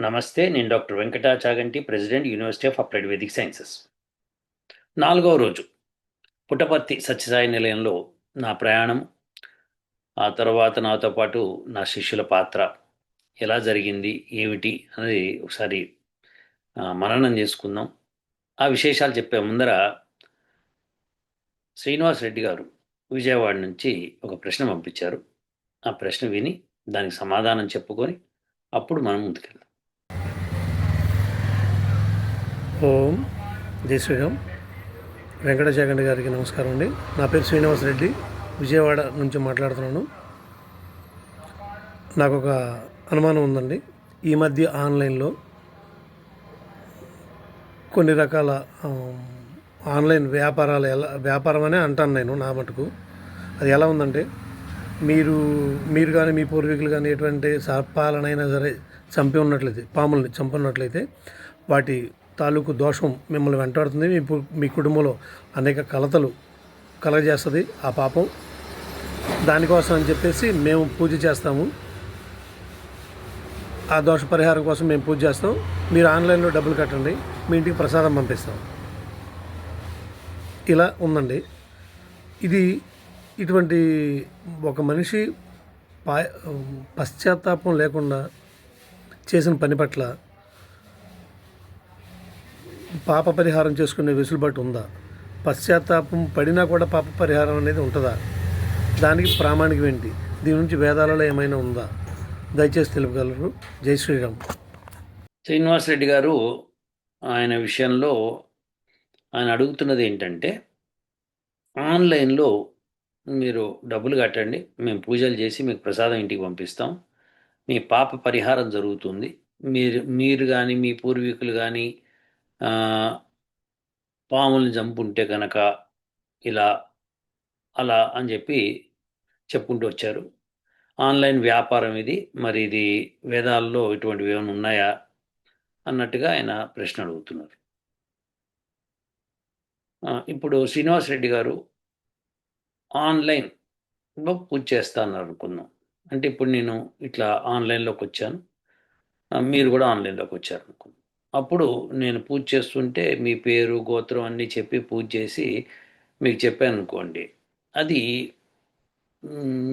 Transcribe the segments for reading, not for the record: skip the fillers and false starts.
నమస్తే. నేను doctor Venkata Chaganti, president, university of applied Vedic sciences. 4వ రోజు పుట్టపర్తి సత్యసాయి నిలయంలో నా ప్రయాణం, ఆ తర్వాత నాతో పాటు నా శిష్యుల పాత్ర ఎలా జరిగింది, ఏమిటి అనేది ఒకసారి మననం చేసుకుందాం. ఆ విశేషాలు చెప్పే ముందర శ్రీనివాస్ రెడ్డి గారు విజయవాడ నుంచి ఒక ప్రశ్న పంపించారు. ఆ ప్రశ్న విని దానికి సమాధానం చెప్పుకొని అప్పుడు మనం ముందుకెళ్దాం. ఓం జై శ్రీరామ్. వెంకటాచాగండి గారికి నమస్కారం అండి. నా పేరు శ్రీనివాస్ రెడ్డి, విజయవాడ నుంచి మాట్లాడుతున్నాను. నాకు ఒక అనుమానం ఉందండి. ఈ మధ్య ఆన్లైన్లో కొన్ని రకాల ఆన్లైన్ వ్యాపారాలు వ్యాపారం అనే అంటాను నేను నా మటుకు. అది ఎలా ఉందంటే, మీరు కానీ మీ పూర్వీకులు కానీ ఎటువంటి సర్పాలనైనా సరే చంపి ఉన్నట్లయితే, పాముల్ని చంపున్నట్లయితే వాటి తాలూకు దోషం మిమ్మల్ని వెంటాడుతుంది. మీ కుటుంబంలో అనేక కలతలు కలగజేస్తుంది ఆ పాపం. దానికోసం అని చెప్పేసి మేము పూజ చేస్తాము. ఆ దోష పరిహారం కోసం మేము పూజ చేస్తాం. మీరు ఆన్లైన్లో డబ్బులు కట్టండి, మీ ఇంటికి ప్రసాదం పంపిస్తాం. ఇలా ఉందండి. ఇటువంటి ఒక మనిషి పశ్చాత్తాపం లేకుండా చేసిన పని పట్ల పాప పరిహారం చేసుకునే వెసులుబాటు ఉందా? పశ్చాత్తాపం పడినా కూడా పాప పరిహారం అనేది ఉంటుందా? దానికి ప్రామాణికం ఏంటి? దీని నుంచి వేదాలలో ఏమైనా ఉందా? దయచేసి తెలుపగలరు. జై శ్రీరామ్. శ్రీనివాస్ రెడ్డి గారు ఆయన విషయంలో ఆయన అడుగుతున్నది ఏంటంటే, ఆన్లైన్లో మీరు డబ్బులు కట్టండి, మేము పూజలు చేసి మీకు ప్రసాదం ఇంటికి పంపిస్తాం, మీ పాప పరిహారం జరుగుతుంది, మీరు కానీ మీ పూర్వీకులు కానీ పాముల్ని చంపుంటే కనుక ఇలా అలా అని చెప్పి చెప్పుకుంటూ వచ్చారు. ఆన్లైన్ వ్యాపారం ఇది, మరి ఇది వేదాల్లో ఇటువంటివి ఏమైనా ఉన్నాయా అన్నట్టుగా ఆయన ప్రశ్న అడుగుతున్నారు. ఇప్పుడు శ్రీనివాస్ రెడ్డి గారు ఆన్లైన్లో పూజ చేస్తాను అనుకుందాం. అంటే ఇప్పుడు నేను ఇట్లా ఆన్లైన్లోకి వచ్చాను, మీరు కూడా ఆన్లైన్లోకి వచ్చారు అనుకుందాం. అప్పుడు నేను పూజ చేస్తుంటే మీ పేరు గోత్రం అన్నీ చెప్పి పూజ చేసి మీకు చెప్పాను అనుకోండి, అది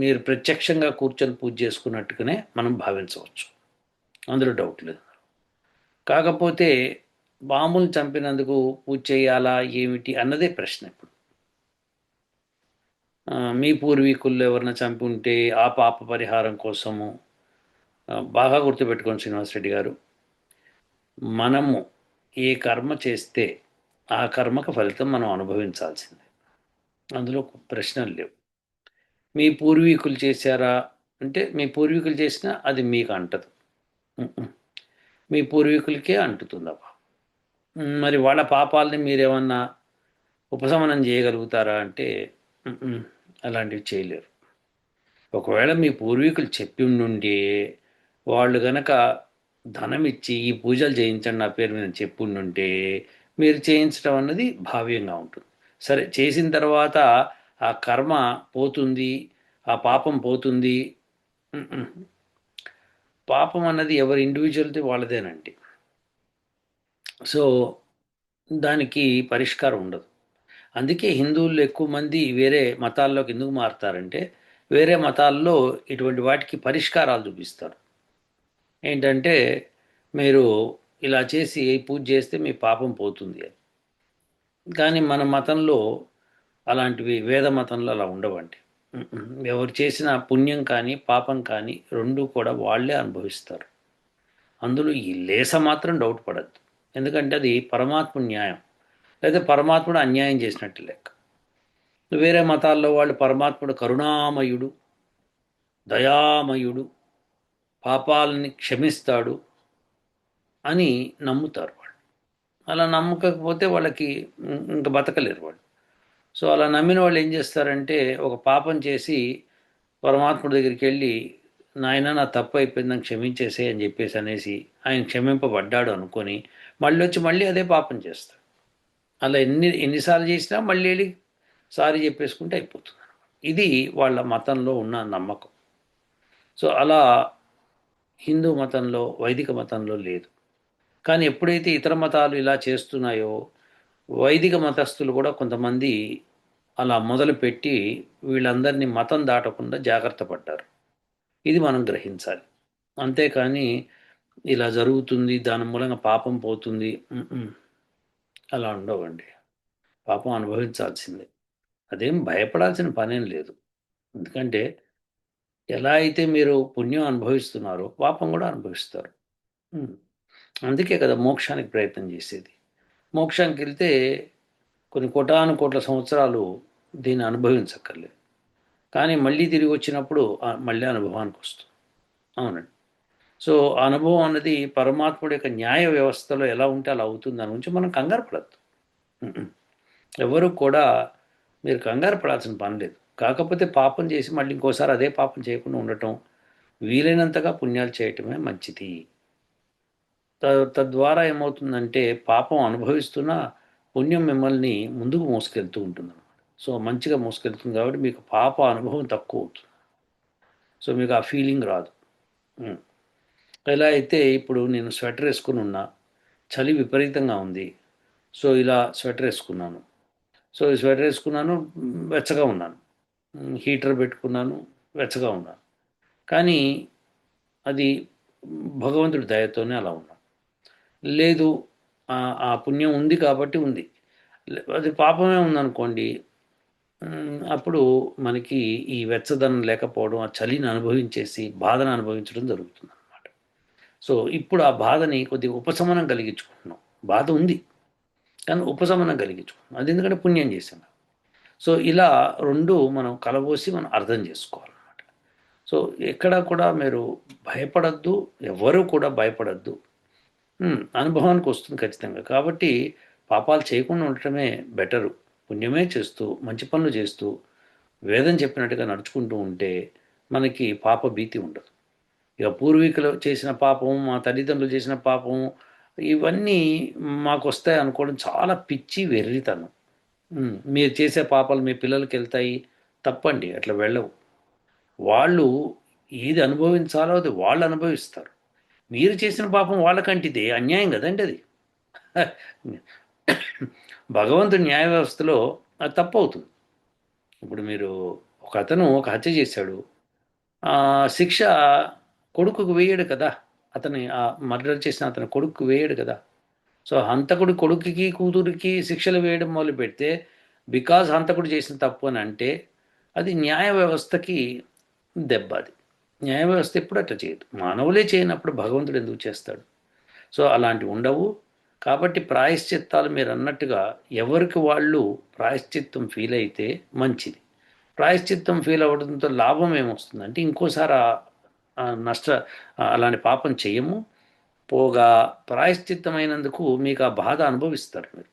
మీరు ప్రత్యక్షంగా కూర్చొని పూజ చేసుకున్నట్టుగానే మనం భావించవచ్చు, అందులో డౌట్ లేదు. కాకపోతే పాములు చంపినందుకు పూజ చేయాలా ఏమిటి అన్నదే ప్రశ్న. ఇప్పుడు మీ పూర్వీకుల్లో ఎవరైనా చంపి ఉంటే ఆ పాప పరిహారం కోసము బాగా గుర్తుపెట్టుకోండి శ్రీనివాసరెడ్డి గారు, మనము ఏ కర్మ చేస్తే ఆ కర్మకు ఫలితం మనం అనుభవించాల్సిందే, అందులో ప్రశ్నలు లేవు. మీ పూర్వీకులు చేశారా అంటే మీ పూర్వీకులు చేసినా అది మీకు అంటదు, మీ పూర్వీకులకే అంటుతుందప్ప. మరి వాళ్ళ పాపాలని మీరేమన్నా ఉపశమనం చేయగలుగుతారా అంటే అలాంటివి చేయలేరు. ఒకవేళ మీ పూర్వీకులు చెప్పి ఉండుంటే వాళ్ళు గనక ధనం ఇచ్చి ఈ పూజలు చేయించండి నా పేరు మీద చెప్పి ఉండుంటే మీరు చేయించడం అన్నది భావ్యంగా ఉంటుంది. సరే, చేసిన తర్వాత ఆ కర్మ పోతుంది, ఆ పాపం పోతుంది. పాపం అన్నది ఎవరి ఇండివిజువల్ది వాళ్ళదేనండి. సో దానికి పరిష్కారం ఉండదు. అందుకే హిందువులు ఎక్కువ మంది వేరే మతాల్లోకి ఎందుకు మారుతారంటే, వేరే మతాల్లో ఇటువంటి వాటికి పరిష్కారాలు చూపిస్తారు. ఏంటంటే, మీరు ఇలా చేసి పూజ చేస్తే మీ పాపం పోతుంది అని. కానీ మన మతంలో అలాంటివి, వేద మతంలో అలా ఉండవండి. ఎవరు చేసిన పుణ్యం కానీ పాపం కానీ రెండు కూడా వాళ్ళే అనుభవిస్తారు. అందులో ఈ లేస మాత్రం డౌట్ పడద్దు. ఎందుకంటే అది పరమాత్మ న్యాయం, లేదా పరమాత్ముడు అన్యాయం చేసినట్టు లెక్క. వేరే మతాల్లో వాళ్ళు పరమాత్ముడు కరుణామయుడు, దయామయుడు, పాపాలని క్షమిస్తాడు అని నమ్ముతారు వాళ్ళు. అలా నమ్మకపోతే వాళ్ళకి ఇంకా బతకలేరు వాళ్ళు. సో అలా నమ్మిన వాళ్ళు ఏం చేస్తారంటే, ఒక పాపం చేసి పరమాత్ముడి దగ్గరికి వెళ్ళి, నాయన నా తప్పు అయిపోయిందని క్షమించేసే అని చెప్పేసి అనేసి ఆయన క్షమింపబడ్డాడు అనుకొని మళ్ళీ అదే పాపం చేస్తాడు. అలా ఎన్నిసార్లు చేసినా మళ్ళీ వెళ్ళి సారీ చెప్పేసుకుంటే అయిపోతుంది. ఇది వాళ్ళ మతంలో ఉన్న నమ్మకం. సో అలా హిందూ మతంలో, వైదిక మతంలో లేదు. కానీ ఎప్పుడైతే ఇతర మతాలు ఇలా చేస్తున్నాయో, వైదిక మతస్థులు కూడా కొంతమంది అలా మొదలుపెట్టి వీళ్ళందరినీ మతం దాటకుండా జాగ్రత్త పడ్డారు. ఇది మనం గ్రహించాలి. అంతేకాని ఇలా జరుగుతుంది, దాని మూలంగా పాపం పోతుంది, అలా ఉండవండి. పాపం అనుభవించాల్సిందే. అదేం భయపడాల్సిన పనేం లేదు. ఎందుకంటే ఎలా అయితే మీరు పుణ్యం అనుభవిస్తున్నారో పాపం కూడా అనుభవిస్తారు. ఉమ్. అందుకే కదా మోక్షానికి ప్రయత్నం చేసేది. మోక్షానికి వెళ్తే కొన్ని కోటాను కోట్ల సంవత్సరాలు దీన్ని అనుభవించక్కర్లేదు. కానీ మళ్ళీ తిరిగి వచ్చినప్పుడు మళ్ళీ అనుభవానికి వస్తుంది. అవునండి. సో ఆ అనుభవం అన్నది పరమాత్ముడి యొక్క న్యాయ వ్యవస్థలో ఎలా ఉంటే అలా అవుతుంది. దాని గురించి మనం కంగారు పడద్దు. ఎవరు కూడా మీరు కంగారు పడాల్సిన పని లేదు. కాకపోతే పాపం చేసి మళ్ళీ ఇంకోసారి అదే పాపం చేయకుండా ఉండటం, వీలైనంతగా పుణ్యాలు చేయటమే మంచిది. తద్వారా ఏమవుతుందంటే పాపం అనుభవిస్తున్న పుణ్యం మిమ్మల్ని ముందుకు మోసుకెళ్తూ ఉంటుందన్నమాట. సో మంచిగా మోసుకెళ్తుంది కాబట్టి మీకు పాప అనుభవం తక్కువ అవుతుంది. సో మీకు ఆ ఫీలింగ్ రాదు. ఉమ్. ఎలా అయితే ఇప్పుడు నేను స్వెటర్ వేసుకుని ఉన్నా, చలి విపరీతంగా ఉంది, సో ఇలా స్వెటర్ వేసుకున్నాను. సో ఈ స్వెటర్ వేసుకున్నాను, వెచ్చగా ఉన్నాను. హీటర్ పెట్టుకున్నాను, వెచ్చగా ఉన్నాను. కానీ అది భగవంతుడి దయతోనే అలా ఉన్నాను. లేదు ఆ పుణ్యం ఉంది కాబట్టి ఉంది. అది పాపమే ఉందనుకోండి, అప్పుడు మనకి ఈ వెచ్చదనం లేకపోవడం, ఆ చలిని అనుభవించేసి బాధను అనుభవించడం జరుగుతుంది అన్నమాట. సో ఇప్పుడు ఆ బాధని కొద్దిగా ఉపశమనం కలిగించుకుంటున్నాం. బాధ ఉంది కానీ ఉపశమనం కలిగించుకుంటున్నాం. అది ఎందుకంటే పుణ్యం చేసాం. సో ఇలా రెండు మనం కలబోసి మనం అర్థం చేసుకోవాలన్నమాట. సో ఎక్కడ కూడా మీరు భయపడద్దు, ఎవరు కూడా భయపడద్దు. అనుభవానికి వస్తుంది ఖచ్చితంగా. కాబట్టి పాపాలు చేయకుండా ఉండటమే బెటరు. పుణ్యమే చేస్తూ మంచి పనులు చేస్తూ వేదం చెప్పినట్టుగా నడుచుకుంటూ ఉంటే మనకి పాప భీతి ఉండదు. ఇక పూర్వీకులు చేసిన పాపం, మా తల్లిదండ్రులు చేసిన పాపం, ఇవన్నీ మాకు వస్తాయి అనుకోవడం చాలా పిచ్చి వెర్రితనం. మీరు చేసే పాపాలు మీ పిల్లలకి వెళ్తాయి, తప్పండి. అట్లా వెళ్ళవు. వాళ్ళు ఏది అనుభవించాలో అది వాళ్ళు అనుభవిస్తారు. మీరు చేసిన పాపం వాళ్ళకంటిదే అన్యాయం కదండి అది. భగవంతుడి న్యాయ వ్యవస్థలో అది తప్పు అవుతుంది. ఇప్పుడు మీరు ఒక అతను ఒక హత్య చేశాడు, శిక్ష కొడుకుకు వేయడు కదా. అతని మర్డర్ చేసిన అతని కొడుకు వేయడు కదా. సో హంతకుడి కొడుకుకి కూతురికి శిక్షలు వేయడం మొదలు పెడితే, బికాజ్ హంతకుడు చేసిన తప్పు అని అంటే అది న్యాయ వ్యవస్థకి దెబ్బ. అది న్యాయ వ్యవస్థ ఎప్పుడు అట్లా చేయదు. మానవులే చేయనప్పుడు భగవంతుడు ఎందుకు చేస్తాడు? సో అలాంటివి ఉండవు. కాబట్టి ప్రాయశ్చిత్తాలు మీరు అన్నట్టుగా ఎవరికి వాళ్ళు ప్రాయశ్చిత్తం ఫీల్ అయితే మంచిది. ప్రాయశ్చిత్తం ఫీల్ అవ్వడంతో లాభం ఏమొస్తుందంటే ఇంకోసారి నష్ట అలాంటి పాపం చెయ్యము. పోగా ప్రాయశ్చిత్తమైనందుకు మీకు ఆ బాధ అనుభవిస్తారు. మీరు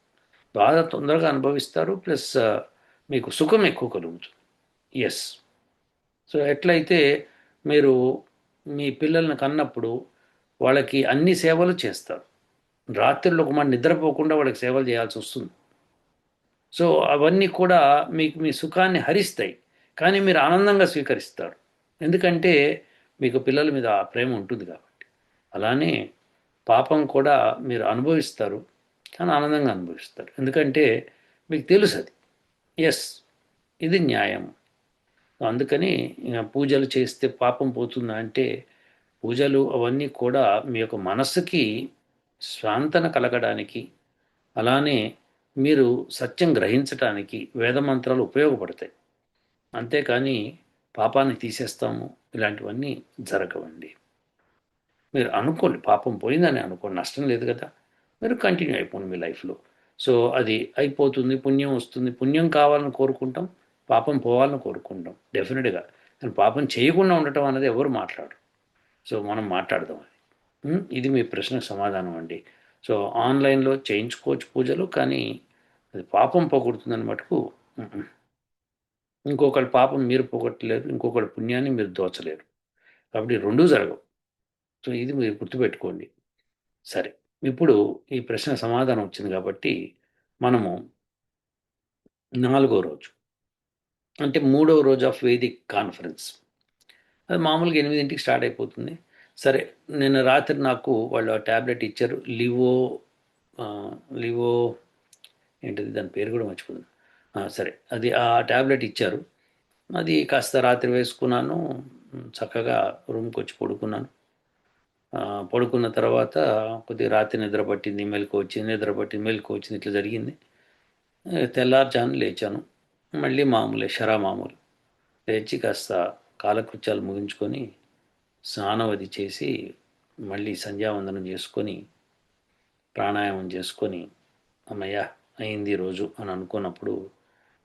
బాధ తొందరగా అనుభవిస్తారు, ప్లస్ మీకు సుఖం ఎక్కువ కలుగుతుంది. ఎస్. సో ఎట్లయితే మీరు మీ పిల్లల్ని కన్నప్పుడు వాళ్ళకి అన్ని సేవలు చేస్తారు. రాత్రిలో ఒక మాట నిద్రపోకుండా వాళ్ళకి సేవలు చేయాల్సి వస్తుంది. సో అవన్నీ కూడా మీకు మీ సుఖాన్ని హరిస్తాయి, కానీ మీరు ఆనందంగా స్వీకరిస్తారు. ఎందుకంటే మీకు పిల్లల మీద ఆ ప్రేమ ఉంటుంది కాబట్టి. అలానే పాపం కూడా మీరు అనుభవిస్తారు, కానీ ఆనందంగా అనుభవిస్తారు. ఎందుకంటే మీకు తెలుసు అది. ఎస్, ఇది న్యాయం. అందుకని పూజలు చేస్తే పాపం పోతుందా అంటే, పూజలు అవన్నీ కూడా మీ యొక్క మనస్సుకి స్వాంతన కలగడానికి, అలానే మీరు సత్యం గ్రహించటానికి వేదమంత్రాలు ఉపయోగపడతాయి. అంతేకాని పాపాన్ని తీసేస్తాము ఇలాంటివన్నీ జరగవండి. మీరు అనుకోండి, పాపం పోయిందని అనుకోండి, నష్టం లేదు కదా. మీరు కంటిన్యూ అయిపోండి మీ లైఫ్లో. సో అది అయిపోతుంది, పుణ్యం వస్తుంది. పుణ్యం కావాలని కోరుకుంటాం, పాపం పోవాలని కోరుకుంటాం డెఫినెట్గా. కానీ పాపం చేయకుండా ఉండటం అనేది ఎవరు మాట్లాడరు. సో మనం మాట్లాడదాం అది. ఇది మీ ప్రశ్నకు సమాధానం అండి. సో ఆన్లైన్లో చేయించుకోవచ్చు పూజలు, కానీ అది పాపం పోగొడుతుందని మటుకు ఇంకొకరి పాపం మీరు పోగొట్టలేరు, ఇంకొకరి పుణ్యాన్ని మీరు దోచలేరు. కాబట్టి రెండూ జరగవు. సో ఇది మీరు గుర్తుపెట్టుకోండి. సరే, ఇప్పుడు ఈ ప్రశ్న సమాధానం వచ్చింది కాబట్టి మనము 4వ రోజు, అంటే 3వ రోజు ఆఫ్ వేదిక్ కాన్ఫరెన్స్, అది మామూలుగా 8ంటికి స్టార్ట్ అయిపోతుంది. సరే, నిన్న రాత్రి నాకు వాళ్ళు ఆ ట్యాబ్లెట్ ఇచ్చారు. ఆ, లివో ఏంటిది దాని పేరు కూడా మర్చిపోయింది. సరే, అది ఆ ట్యాబ్లెట్ ఇచ్చారు. అది కాస్త రాత్రి వేసుకున్నాను. చక్కగా రూమ్కి వచ్చి పడుకున్నాను. ఆ, పడుకున్న తర్వాత కొద్దిగా రాత్రి నిద్ర పట్టింది, మెలకు వచ్చింది, నిద్ర పట్టింది, మెలకు వచ్చింది, ఇట్లా జరిగింది. తెల్లారుజామున లేచాను. మళ్ళీ మామూలే, మామూలు. లేచి కాస్త కాలకృత్యాలు ముగించుకొని స్నానం అది చేసి మళ్ళీ సంధ్యావందనం చేసుకొని ప్రాణాయామం చేసుకొని అమ్మయ్య అయింది రోజు అని అనుకున్నప్పుడు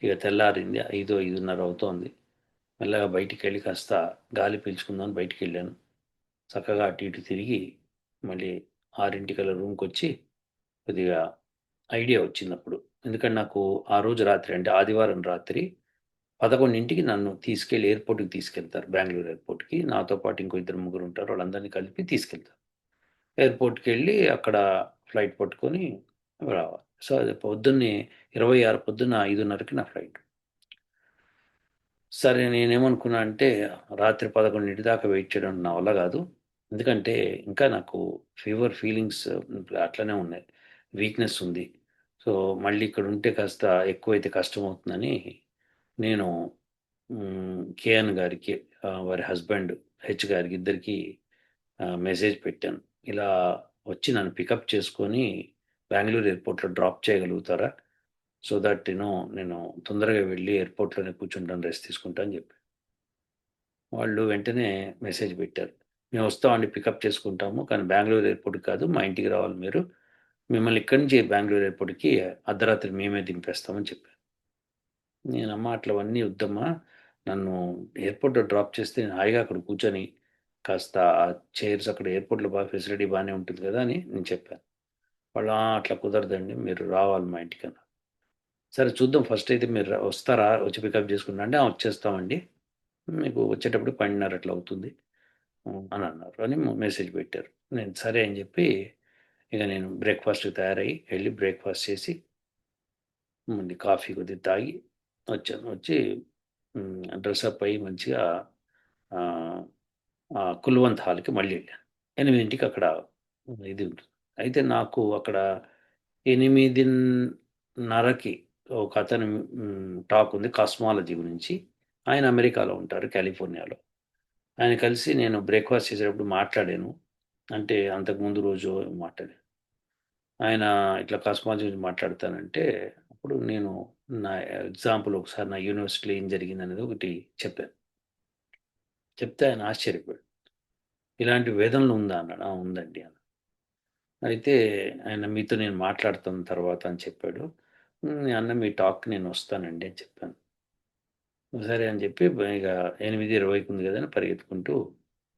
ఇక తెల్లారింది. 5:30 అవుతోంది. మెల్లగా బయటికి వెళ్ళి కాస్త గాలి పీల్చుకుందామని బయటికి వెళ్ళాను. చక్కగా అటు ఇటు తిరిగి మళ్ళీ 6:00కల్లా రూమ్కి వచ్చి కొద్దిగా ఐడియా వచ్చింది అప్పుడు. ఎందుకంటే నాకు ఆ రోజు రాత్రి అంటే ఆదివారం రాత్రి 11కి నన్ను తీసుకెళ్ళి ఎయిర్పోర్ట్కి తీసుకెళ్తారు, బెంగళూరు ఎయిర్పోర్ట్కి. నాతో పాటు ఇంకో ఇద్దరు ముగ్గురు ఉంటారు, వాళ్ళందరినీ కలిపి తీసుకెళ్తారు. ఎయిర్పోర్ట్కి వెళ్ళి అక్కడ ఫ్లైట్ పట్టుకొని రావాలి. సో అది పొద్దున్నే 26 పొద్దున్న 5:30కి నా ఫ్లైట్. సరే, నేనేమనుకున్నా అంటే రాత్రి 11 దాకా వెయిట్ చేయడం నా వల్ల కాదు. ఎందుకంటే ఇంకా నాకు ఫీవర్ ఫీలింగ్స్ అట్లనే ఉన్నాయి, వీక్నెస్ ఉంది. సో మళ్ళీ ఇక్కడ ఉంటే కాస్త ఎక్కువైతే కష్టం అవుతుందని నేను కేఎన్ గారికి, వారి హస్బెండ్ గారికి, ఇద్దరికి మెసేజ్ పెట్టాను. ఇలా వచ్చి నన్ను పికప్ చేసుకొని బెంగళూరు ఎయిర్పోర్ట్లో డ్రాప్ చేయగలుగుతారా? సో దట్ నేను తొందరగా వెళ్ళి ఎయిర్పోర్ట్లోనే కూర్చుంటాను, రెస్ట్ తీసుకుంటా అని చెప్పి. వాళ్ళు వెంటనే మెసేజ్ పెట్టారు. మేము వస్తామండి, పికప్ చేసుకుంటాము, కానీ బెంగళూరు ఎయిర్పోర్ట్కి కాదు, మా ఇంటికి రావాలి మీరు. మిమ్మల్ని ఇక్కడి నుంచి బెంగళూరు ఎయిర్పోర్ట్కి అర్ధరాత్రి మేమే దింపేస్తామని చెప్పారు. నేనమ్మా అట్లవన్నీ వద్దమ్మా, నన్ను ఎయిర్పోర్ట్లో డ్రాప్ చేస్తే నేను హాయిగా అక్కడ కూర్చొని కాస్త ఆ చైర్స్ అక్కడ ఎయిర్పోర్ట్లో బాగా ఫెసిలిటీ బాగానే ఉంటుంది కదా అని నేను చెప్పాను. వాళ్ళు అట్లా కుదరదండి, మీరు రావాలి మా ఇంటికి అన్నారు. సరే చూద్దాం, ఫస్ట్ అయితే మీరు వస్తారా, వచ్చి పికప్ చేసుకుంటా అంటే వచ్చేస్తామండి, మీకు వచ్చేటప్పుడు 12:30 అట్లా అవుతుంది అని అన్నారు అని మెసేజ్ పెట్టారు. నేను సరే అని చెప్పి ఇక నేను బ్రేక్ఫాస్ట్కి తయారయ్యి వెళ్ళి బ్రేక్ఫాస్ట్ చేసి మళ్ళీ కాఫీ కొద్దిగా తాగి వచ్చాను. వచ్చి డ్రెస్అప్ అయ్యి మంచిగా ఆ, కుల్వంత్ హాల్కి మళ్ళీ వెళ్ళాను. 8కి అక్కడ ఇది ఉంటుంది. అయితే నాకు అక్కడ 8:30కి ఒక అతను టాక్ ఉంది కాస్మాలజీ గురించి. ఆయన అమెరికాలో ఉంటారు, కాలిఫోర్నియాలో. ఆయన కలిసి నేను బ్రేక్ఫాస్ట్ చేసేటప్పుడు మాట్లాడాను. అంటే అంతకుముందు రోజు మాట్లాడాను. ఆయన ఇట్లా కాస్మాలజీ గురించి మాట్లాడతానంటే అప్పుడు నేను నా ఎగ్జాంపుల్ ఒకసారి నా యూనివర్సిటీలో ఏం జరిగింది అనేది ఒకటి చెప్పాను. చెప్తే ఆయన ఆశ్చర్యపోయాడు. ఇలాంటి వేదనలు ఉందా అన్నాడు. ఉందండి అన్న. అయితే ఆయన మీతో నేను మాట్లాడుతాను తర్వాత అని చెప్పాడు. అన్న మీ టాక్ నేను వస్తానండి అని చెప్పాను. సరే అని చెప్పి ఇక 8:20కి ఉంది కదా అని పరిగెత్తుకుంటూ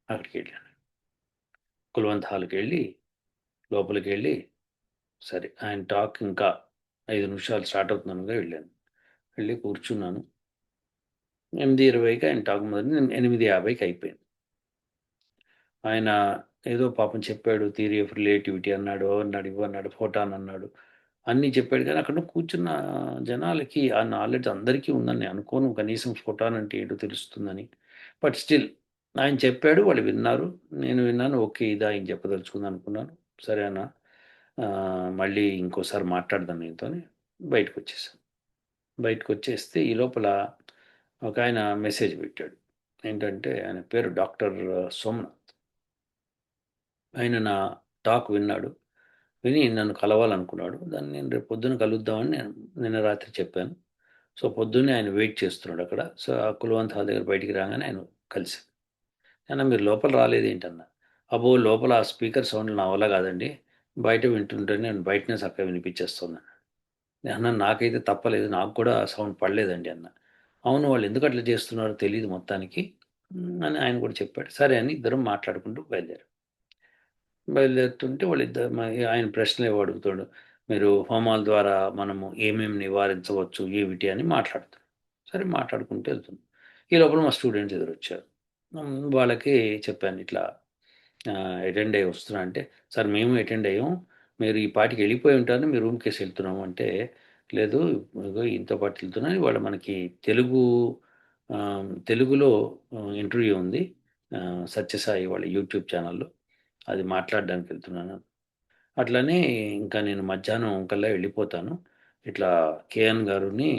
అక్కడికి వెళ్ళాను. కుల్వంత్ హాల్కి వెళ్ళి లోపలికి వెళ్ళి సరే ఆయన టాక్ ఇంకా 5 నిమిషాలు స్టార్ట్ అవుతున్నానుగా వెళ్ళాను. వెళ్ళి కూర్చున్నాను. 8:20కి ఆయన టాక్ మొదలు 8:50కి అయిపోయింది. ఆయన ఏదో పాపం చెప్పాడు, థియరీ ఆఫ్ రిలేటివిటీ అన్నాడు, అన్నాడు, ఇవన్నాడు, ఫోటాన్ అన్నాడు, అన్నీ చెప్పాడు. కానీ అక్కడ కూర్చున్న జనాలకి ఆ నాలెడ్జ్ అందరికీ ఉందని నేను అనుకోను, కనీసం ఫోటాన్ అంటే ఏంటో తెలుస్తుందని. బట్ స్టిల్ ఆయన చెప్పాడు, వాళ్ళు విన్నారు, నేను విన్నాను. ఓకే, ఇదా ఆయన చెప్పదలుచుకుంది అనుకున్నాను. సరే అన్న, మళ్ళీ ఇంకోసారి మాట్లాడదాం నీతో బయటకు వచ్చేసాను. బయటకు వచ్చేస్తే ఈ లోపల ఒక ఆయన మెసేజ్ పెట్టాడు. ఏంటంటే ఆయన పేరు డాక్టర్ సోమనాథ్. ఆయన నా టాక్ విన్నాడు. విని నన్ను కలవాలనుకున్నాడు. దాన్ని నేను రేపు పొద్దున కలుద్దామని నేను నిన్న రాత్రి చెప్పాను. సో పొద్దున్నే ఆయన వెయిట్ చేస్తున్నాడు అక్కడ. సో ఆ కులవంత్ హాల్ దగ్గర బయటికి రాగానే ఆయన కలిసి, అన్న మీరు లోపల రాలేదేంటన్నా? అబ్బో, లోపల ఆ స్పీకర్ సౌండ్లు నా వల్ల కాదండి, బయట వింటుంటే నేను బయటనే చక్కగా వినిపించేస్తున్నాను అన్న. నాకైతే తప్పలేదు, నాకు కూడా సౌండ్ పడలేదండి అన్న. అవును, వాళ్ళు ఎందుకు అట్లా చేస్తున్నారో తెలియదు మొత్తానికి అని ఆయన కూడా చెప్పాడు. సరే అని ఇద్దరం మాట్లాడుకుంటూ బయలుదేరుతుంటే వాళ్ళిద్దరు ఆయన ప్రశ్నలు ఏవో అడుగుతాడు. మీరు హోమాల ద్వారా మనము ఏమేమి నివారించవచ్చు ఏమిటి అని మాట్లాడుతాడు. సరే మాట్లాడుకుంటూ వెళ్తున్నాం. ఈ లోపల మా స్టూడెంట్స్ ఎదురొచ్చారు. వాళ్ళకి చెప్పాను ఇట్లా అటెండ్ అయ్యి వస్తున్నా అంటే, సార్ మేము అటెండ్ అయ్యాం, మీరు ఈ పాటికి వెళ్ళిపోయి ఉంటారని మీ రూమ్కి వేసి వెళ్తున్నాము అంటే, లేదు ఇదిగో ఇంతో పాటు వెళ్తున్నాను, ఇవాళ మనకి తెలుగులో ఇంటర్వ్యూ ఉంది, సత్యసాయి వాళ్ళ యూట్యూబ్ ఛానల్లో అది మాట్లాడడానికి వెళ్తున్నాను. అట్లనే ఇంకా నేను మధ్యాహ్నం కల్లా వెళ్ళిపోతాను. ఇట్లా కేఎన్ గారుని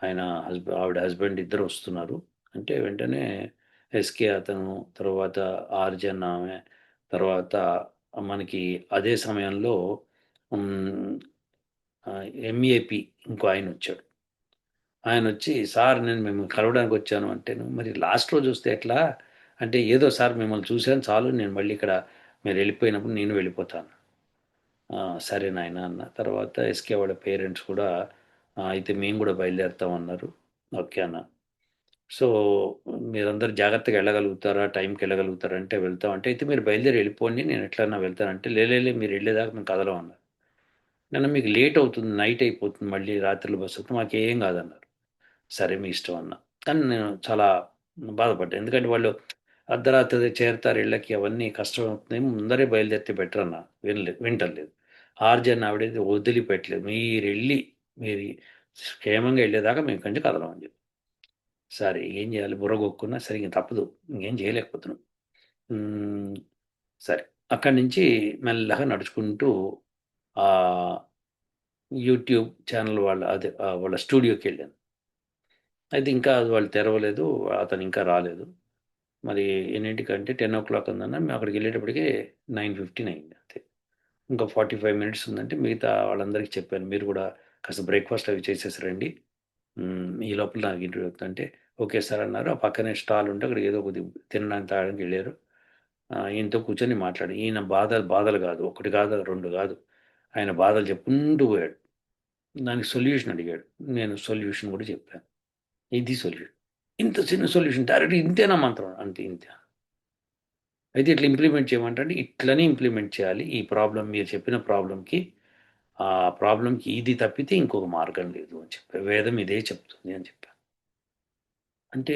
ఆవిడ హస్బెండ్ ఇద్దరు వస్తున్నారు. అంటే వెంటనే ఎస్కే అతను, తర్వాత ఆర్జన్ ఆమె, తర్వాత మనకి అదే సమయంలో హ్మ్, ఎంఏపి ఇంకో ఆయన వచ్చాడు. ఆయన వచ్చి, సార్ నేను మిమ్మల్ని కలవడానికి వచ్చాను అంటేను, మరి లాస్ట్ రోజు వస్తే ఎట్లా అంటే, ఏదో సార్ మిమ్మల్ని చూశాను చాలు, నేను మళ్ళీ ఇక్కడ మీరు వెళ్ళిపోయినప్పుడు నేను వెళ్ళిపోతాను. "ఆ, సరే నాయన అన్న. తర్వాత ఎస్కే వాళ్ళ పేరెంట్స్ కూడా అయితే మేము కూడా బయలుదేరుతాం అన్నారు. ఓకే అన్న. సో మీరందరూ జాగ్రత్తగా వెళ్ళగలుగుతారా, టైంకి వెళ్ళగలుగుతారా అంటే వెళ్తాం అంటే, అయితే మీరు బయలుదేరి వెళ్ళిపోండి, నేను ఎట్లన్నా వెళ్తానంటే, లేలే మీరు వెళ్ళేదాకా మేము కదలం అన్నారు. నన్ను మీకు లేట్ అవుతుంది, నైట్ అయిపోతుంది, మళ్ళీ రాత్రులు బస్సు అవుతుంది, మాకేం కాదన్నారు. సరే మీ ఇష్టం అన్న. కానీ నేను చాలా బాధపడ్డాను. ఎందుకంటే వాళ్ళు అర్ధరాత్రి చేరతారు ఇళ్ళకి, అవన్నీ కష్టం అవుతుంది, ముందరే బయలుదేరితే బెటర్ అన్న. వింటలేదు. ఆర్జన్ ఆవిడైతే వదిలిపెట్టలేదు. మీరు క్షేమంగా వెళ్ళేదాకా మేము కంచి కదలం అని చెప్పి. సరే ఏం చేయాలి, బుర్ర కొక్కున్నా సరే ఇంక తప్పదు. ఇంకేం చేయలేకపోతున్నాం. హ్మ్. సరే. అక్కడి నుంచి మెల్లగా నడుచుకుంటూ ఆహ్, యూట్యూబ్ ఛానల్ వాళ్ళ స్టూడియోకెళ్ళాను. అయితే ఇంకా అది వాళ్ళు తెరవలేదు. అతను ఇంకా రాలేదు. మరి ఎన్నింటికంటే 10:00 ఉందన్నా, మేము అక్కడికి వెళ్ళేటప్పటికే 9:15 అయింది అంతే. ఇంకా 45 మినిట్స్ ఉందంటే మిగతా వాళ్ళందరికీ చెప్పాను. మీరు కూడా కాస్త బ్రేక్‌ఫాస్ట్ అవి చేసేసి రండి. ఈ లోపల నాకు ఇంటర్వ్యూ అవుతుందంటే, ఓకే సార్ అన్నారు. ఆ పక్కనే స్టాల్ ఉంటే అక్కడికి ఏదో కొద్దిగా తినడానికి, తాగడానికి వెళ్ళారు. ఈయనతో కూర్చొని మాట్లాడాను. ఈయన బాధలు బాధలు కాదు. ఒకటి కాదు, 2 కాదు. ఆయన బాధలు చెప్పుకుంటూ పోయాడు. దానికి సొల్యూషన్ అడిగాడు. నేను సొల్యూషన్ కూడా చెప్పాను. ఇది సొల్యూషన్. ఇంత చిన్న సొల్యూషన్ డైరెక్ట్‌గా ఇంతేనా మంత్రం? అంతే ఇంతే. అయితే ఇట్లా ఇంప్లిమెంట్ చేయమంటే ఇట్లనే ఇంప్లిమెంట్ చేయాలి. ఈ ప్రాబ్లమ్ మీరు చెప్పిన ప్రాబ్లమ్‌కి, ఆ ప్రాబ్లమ్‌కి ఇది తప్పితే ఇంకొక మార్గం లేదు అని చెప్పారు. వేదం ఇదే చెప్తుంది అని చెప్పాను. అంటే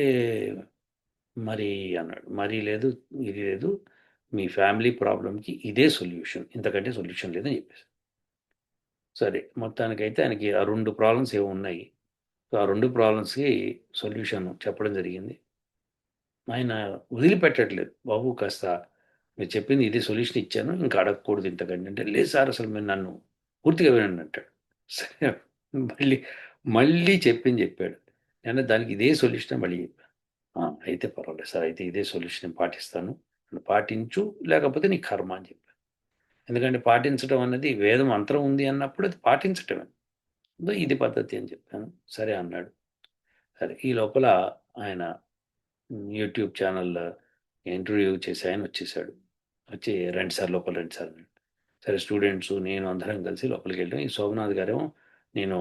మరి అన్నాడు. మరి లేదు, ఇది లేదు. మీ ఫ్యామిలీ ప్రాబ్లమ్‌కి ఇదే సొల్యూషన్. ఇంతకంటే సొల్యూషన్ లేదని చెప్పేసాను. సరే మొత్తానికైతే ఆయనకి ఆ 2 ప్రాబ్లమ్స్ ఏవో ఉన్నాయి. సో, ఆ 2 ప్రాబ్లమ్స్‌కి సొల్యూషన్ చెప్పడం జరిగింది. ఆయన వదిలిపెట్టట్లేదు. బాబు కాస్త మీరు చెప్పింది ఇదే సొల్యూషన్ ఇచ్చాను. ఇంకా అడగకూడదు ఇంతకంటే అంటే, లేదు సార్ అసలు మీరు నన్ను పూర్తిగా వినండి అంటాడు. సరే మళ్ళీ, మళ్ళీ చెప్పింది చెప్పాడు. నేను దానికి ఇదే సొల్యూషన్ మళ్ళీ చెప్పాను. అయితే పర్వాలేదు సార్. అయితే ఇదే సొల్యూషన్ నేను పాటిస్తాను. నువ్వు పాటించు, లేకపోతే నీ కర్మ అని చెప్పాను. ఎందుకంటే పాటించడం అన్నది వేదం మంత్రం ఉంది అన్నప్పుడు అది పాటించటమే. ఇది పద్ధతి అని చెప్పాను. సరే అన్నాడు. సరే ఈ లోపల ఆయన యూట్యూబ్ ఛానల్ ఇంటర్వ్యూ చేసి ఆయన వచ్చేసాడు. వచ్చి రండి సార్ లోపల రండి సార్ అన్నాడు. సరే స్టూడెంట్స్ నేను అందరం కలిసి లోపలికి వెళ్ళాం. ఈ శోభనాథ్ గారేమో నేను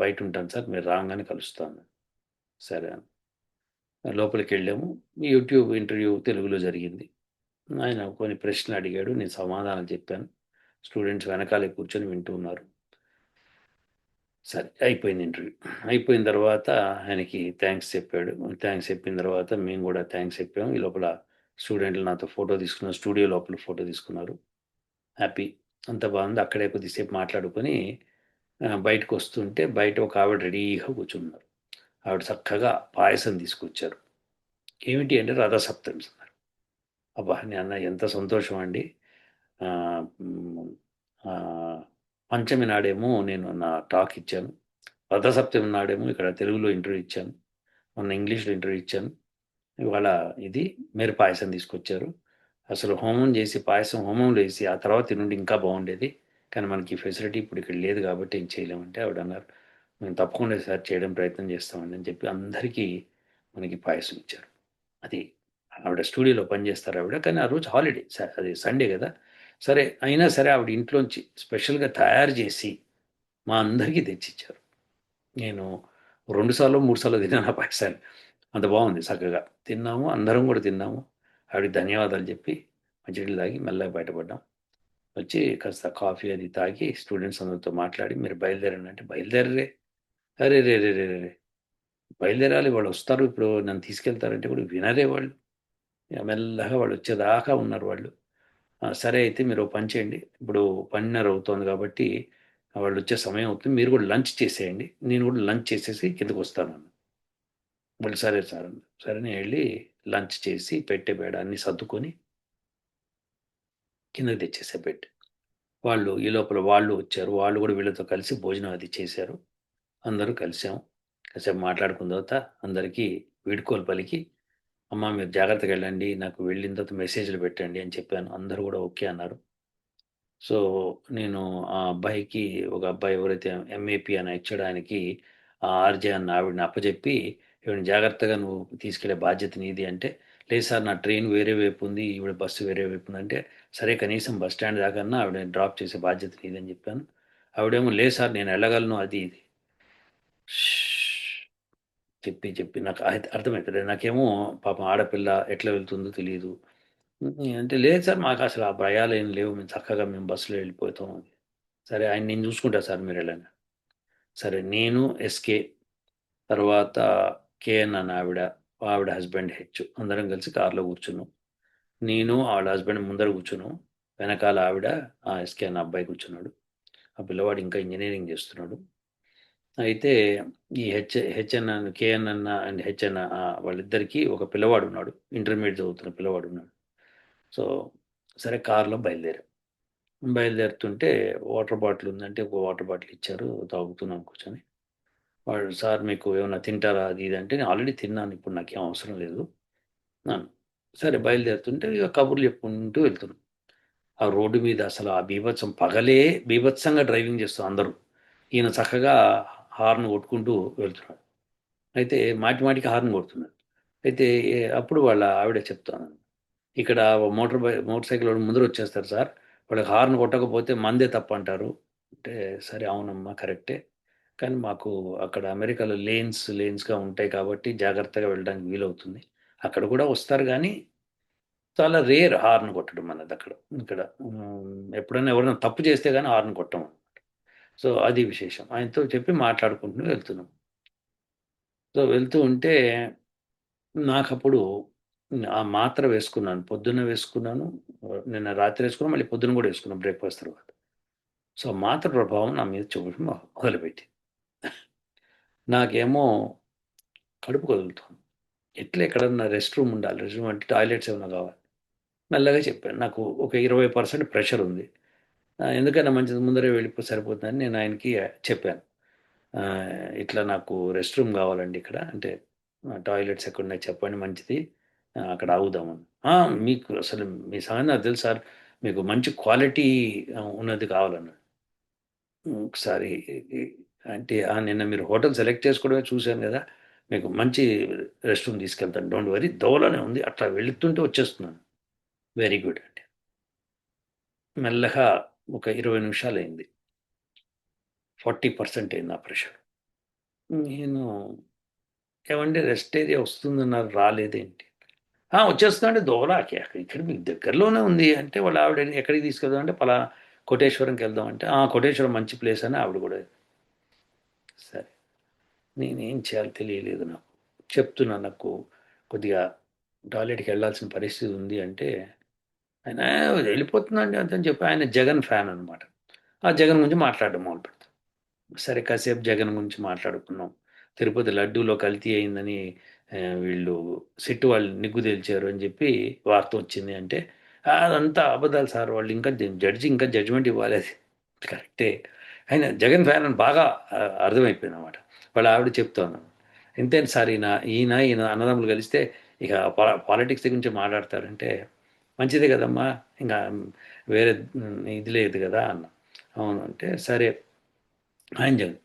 బయట ఉంటాను సార్, మీరు రాగానే కలుస్తాను. సరే అని లోపలికి వెళ్ళాము. యూట్యూబ్ ఇంటర్వ్యూ తెలుగులో జరిగింది. ఆయన కొన్ని ప్రశ్నలు అడిగాడు. నేను సమాధానం చెప్పాను. స్టూడెంట్స్ వెనకాలే కూర్చొని వింటూ ఉన్నారు. సరే అయిపోయింది ఇంటర్వ్యూ. అయిపోయిన తర్వాత ఆయనకి థాంక్స్ చెప్పాడు. థాంక్స్ చెప్పిన తర్వాత మేము కూడా థాంక్స్ చెప్పాము. ఈ లోపల స్టూడెంట్లు నాతో ఫోటో తీసుకున్నారు. స్టూడియో లోపల ఫోటో తీసుకున్నారు. హ్యాపీ. అంతా బాగుంది. అక్కడే కొద్దిసేపు మాట్లాడుకొని బయటకొస్తుంటే బయట ఒక ఆవిడ రెడీగా కూర్చున్నారు. ఆవిడ చక్కగా పాయసం తీసుకొచ్చారు. ఏమిటి అంటే రథసప్తమి అన్నారు. అబ్బా! అన్న ఎంత సంతోషం అండి. ఆహ్, హ్మ్. ఆహ్, పంచమి నాడేమో నేను నా టాక్ ఇచ్చాను. రథసప్తమి నాడేమో ఇక్కడ తెలుగులో ఇంటర్వ్యూ ఇచ్చాను. మొన్న ఇంగ్లీష్‌లో ఇంటర్వ్యూ ఇచ్చాను. ఇవాళ ఇది మీరు పాయసం తీసుకొచ్చారు. అసలు హోమం చేసి, పాయసం హోమంలో ఏసి, ఆ తర్వాత తినుంటే ఇంకా బాగుండేది. కానీ మనకి ఈ ఫెసిలిటీ ఇప్పుడు ఇక్కడ లేదు కాబట్టి ఏం చేయలేమంటే ఆవిడన్నారు, "మేము తప్పకుండా ఈసారి చేయడం ప్రయత్నం చేస్తామండి" అని చెప్పి అందరికీ మనకి పాయసం ఇచ్చారు. అది ఆవిడ స్టూడియోలో పనిచేస్తారు. కానీ ఆ రోజు హాలిడే. అది సండే గదా! సరే అయినా సరే ఆవిడ ఇంట్లోంచి స్పెషల్‌గా తయారు చేసి మా అందరికీ తెచ్చిచ్చారు. నేను 2 సార్లో, 3 సార్లో తిన్నాను ఆ పాయసాన్ని. అంత బావుంది చక్కగా. తిన్నాము. అందరం గూడా తిన్నాము. ఆవిడకి ధన్యవాదాలు జెప్పి మంచినీళ్ళు తాగి మెల్లగా బయటపడ్డాం. వచ్చి కాస్త కాఫీ అది తాగి స్టూడెంట్స్ అందరితో మాట్లాడి మీరు బయలుదేరండి అంటే, బయలుదేరరే! అరెరెరెరెరెరే! బయలుదేరాలి వాళ్ళొస్తారు ఇప్పుడు నన్ను తీసుకెళ్తారంటే కూడా వినరే వాళ్ళు. ఇగ మెల్లగా వాళ్ళొచ్చేదాకా ఉన్నారు వాళ్ళు. సరే అయితే మీరు ఓ పని చేయండి. ఇప్పుడు 12:30 అవుతోంది కాబట్టి వాళ్ళొచ్చే సమయం అవుతుంది. మీరు కూడా లంచ్ చేసేయండి. నేను కూడా లంచ్ చేసేసి కిందకొస్తానన్నా. వాళ్ళు సరే సార్ అన్నారు. సరే నేను ఎళ్లి లంచ్ చేసి పెట్టే బేడ అన్నీ సర్దుకొని కిందకి తెచ్చేసా బెడ్. వాళ్ళు ఈ లోపల వాళ్ళు వచ్చారు. వాళ్ళు కూడా వీళ్ళతో కలిసి భోజనం అది చేశారు. అందరూ కలిసాం. కాసేపు మాట్లాడుకున్న తర్వాత అందరికీ వీడ్కోలు పలికి, "అమ్మ మీరు జాగ్రత్తగా వెళ్ళండి. నాకు వెళ్ళిన తర్వాత మెసేజ్‌లు పెట్టండి" అని చెప్పాను. అందరూ కూడా ఓకే అన్నారు. సో, నేను ఆ అబ్బాయికి ఒక అబ్బాయి ఎవరైతే ఎంఏపీ అని ఇచ్చాడో ఆయనకి ఆర్‌జే అన్న ఆవిడని అప్పజెప్పి, "ఈవిడని జాగ్రత్తగా నువ్వు తీసుకెళ్ళే బాధ్యత నీది" అంటే, "లేదు సార్ నా ట్రైన్ వేరే వైపు ఉంది. ఈవిడ బస్సు వేరే వైపు ఉందంటే" సరే కనీసం బస్ స్టాండ్ దాకన్నా ఆవిడని డ్రాప్ చేసే బాధ్యత నీదని చెప్పాను. ఆవిడేమో లేదు సార్ నేను వెళ్ళగలను అది ఇది. చెప్పి నాకు అర్థమైతలేదు. నాకేమో పాపం ఆడపిల్ల ఎట్లా వెళ్తుందో తెలీదు. అంటే లేదు సార్ మాకసలు ఆ భయాలేం లేవు. మేము బస్సులో వెళ్ళిపోతాం. సరే ఆయన నేను చూసుకుంటా సార్ మీరెళ్ళండి. సరే నేను, ఎస్‌కే తర్వాత కేఎన్ అన్న ఆవిడ, ఆవిడ హస్బెండ్ హెచ్ అందరం కలిసి కార్‌లో కూర్చున్నాం. నేను ఆవిడ హస్బెండ్ ముందర కూర్చున్నాం. వెనకాల ఆవిడ ఎస్‌కే అన్న అబ్బాయి కూర్చున్నాడు. ఆ పిల్లవాడు ఇంకా ఇంజినీరింగ్ చేస్తున్నాడు. అయితే ఈ హెచ్ఎన్ అన్న కేఎన్ అన్న అండ్ హెచ్ఎన్ వాళ్ళిద్దరికీ ఒక పిల్లవాడున్నాడు. ఇంటర్మీడియేట్ చదువుతున్న పిల్లవాడున్నాడు. సో, సరే కార్‌లో బయలుదేరాం. బయలుదేరుతుంటే వాటర్ బాటిల్ ఉందంటే ఒక వాటర్ బాటిల్ ఇచ్చారు. తాగుతున్నాం కూర్చొని. వాడు సార్ మీకు ఏమన్నా తింటారా అది ఇది అంటే నేను ఆల్రెడీ తిన్నాను. ఇప్పుడు నాకేం అవసరం లేదు అన్నాను. సరే బయలుదేరుతుంటే ఇక కబుర్లు చెప్పుకుంటూ వెళ్తున్నాం. ఆ రోడ్డు మీద అసలు ఆ బీభత్సం పగలే బీభత్సంగా డ్రైవింగ్ చేస్తాం అందరూ. ఈయన చక్కగా హార్న్ కొట్టుకుంటూ వెళ్తున్నాడు. అయితే మాటి మాటికి హార్న్ కొడుతున్నాడు. అయితే అప్పుడు వాళ్ళ ఆవిడ చెప్తాను. ఇక్కడ మోటార్ సైకిల్ వాడు ముందర వచ్చేస్తారు సార్. వాళ్ళకి హార్న్ కొట్టకపోతే మందే తప్పంటారు. అంటే సరే అవునమ్మా కరెక్టే. కానీ మాకు అక్కడ అమెరికాలో లేన్స్‌గా ఉంటాయి కాబట్టి జాగ్రత్తగా వెళ్ళడానికి వీలవుతుంది. అక్కడ కూడా వస్తారు గానీ, చాలా రేర్ హార్న్ కొట్టడం అన్నదక్కడ. ఇక్కడ ఎప్పుడైనా ఎవరైనా తప్పు చేస్తే గానీ హార్న్ కొట్టం. సో, అది విశేషం. ఆయనతో చెప్పి మాట్లాడుకుంటూ వెళ్తున్నాం. సో, వెళ్తూ ఉంటే నాకప్పుడు ఆ మాత్ర వేసుకున్నాను. పొద్దున్న వేసుకున్నాను. నిన్న రాత్రి వేసుకున్నాను. మళ్ళీ పొద్దున గూడా వేసుకున్నాను బ్రేక్‌ఫాస్ట్ తర్వాత. సో, మాత్ర ప్రభావం నా మీద చూపడం మొదలుపెట్టింది. నాకేమో కడుపు కదులుతోంది. ఎట్లా ఎక్కడన్నా రెస్ట్ రూమ్ ఉండాలి. రెస్ట్ రూమ్ అంటే టాయిలెట్స్ ఏమన్నా కావాలి. మెల్లగా చెప్పాను. నాకు ఒక 20% ప్రెషర్ ఉంది. ఎందుకైనా మంచిది ముందరే వెళ్ళిపోతే సరిపోతుందని నేను ఆయనకి చెప్పాను. ఇట్లా నాకు రెస్ట్ రూమ్ కావాలండి ఇక్కడ. అంటే టాయిలెట్స్ ఎక్కడున్నాయి చెప్పండి మంచిది. అక్కడ ఆగుదామని. మీకు అసలు మీ సంగతి నాకు తెలుసు సార్. మీకు మంచి క్వాలిటీ ఉన్నది కావాలన్నాడు. ఒకసారి ఇ అంటే నిన్న మీరు హోటల్ సెలెక్ట్ చేసుకోవడమే చూసాను గదా! మీకు మంచి రెస్ట్ రూమ్ తీసుకెళ్తాను. డోంట్ వరీ దోవలోనే ఉంది. అట్లా వెళుతుంటే వచ్చేస్తున్నాను. వెరీ గుడ్ అండి. మెల్లగా ఒక 20 నిమిషాలయింది. 40% అయింది నా ప్రెషర్. నేను ఏవండీ రెస్ట్ ఏరియా వస్తుందన్నారు రాలేదేంటి? వచ్చేస్తుందండి దోవలాకి. ఇక్కడ మీకు దగ్గరలోనే ఉంది అంటే వాళ్ళ ఆవిడ ఎక్కడికి తీసుకెళ్దాం అంటే పలానా కోటేశ్వరంకి వెళ్దాం అంటే, కోటేశ్వరం మంచి ప్లేస్ అని ఆవిడ గూడా సరే. నేనేం చేయాలో తెలియలేదు నాకు. చెప్తున్నా నాకు కొద్దిగా టాయిలెట్‌కి వెళ్ళాల్సిన పరిస్థితి ఉంది అంటే, ఆయన వెళ్ళిపోతుందండి అని చెప్పి ఆయన జగన్ ఫ్యాన్ అనమాట. ఆ జగన్ గురించి మాట్లాడడం మొదలుపెడతాం. సరే కాసేపు జగన్ గురించి మాట్లాడుకున్నాం. తిరుపతి లడ్డూలో కల్తీ అయిందని వీళ్ళు సిట్ వాళ్ళు నిగ్గు తేల్చారు అని చెప్పి వార్త వచ్చింది అంటే, అదంతా అబద్ధాలు సార్ వాళ్ళు ఇంకా జడ్జి ఇంకా జడ్జిమెంట్ ఇవ్వాలి అది. కరెక్టే. ఆయన జగన్ ఫ్యాన్ అని బాగా అర్థమైపోయిందనమాట. వాళ్ళ ఆవిడ చెప్తోంది. "ఎంతేంటి సార్ ఈయన అన్నదమ్ములు కలిస్తే ఇక పాలిటిక్స్ గురించి మాట్లాడతారంటే" "మంచిదే కదమ్మా! ఇంక వేరే ఇది లేదు కదా!" అన్నా. అవును అంటే, సరే ఆయన జగన్.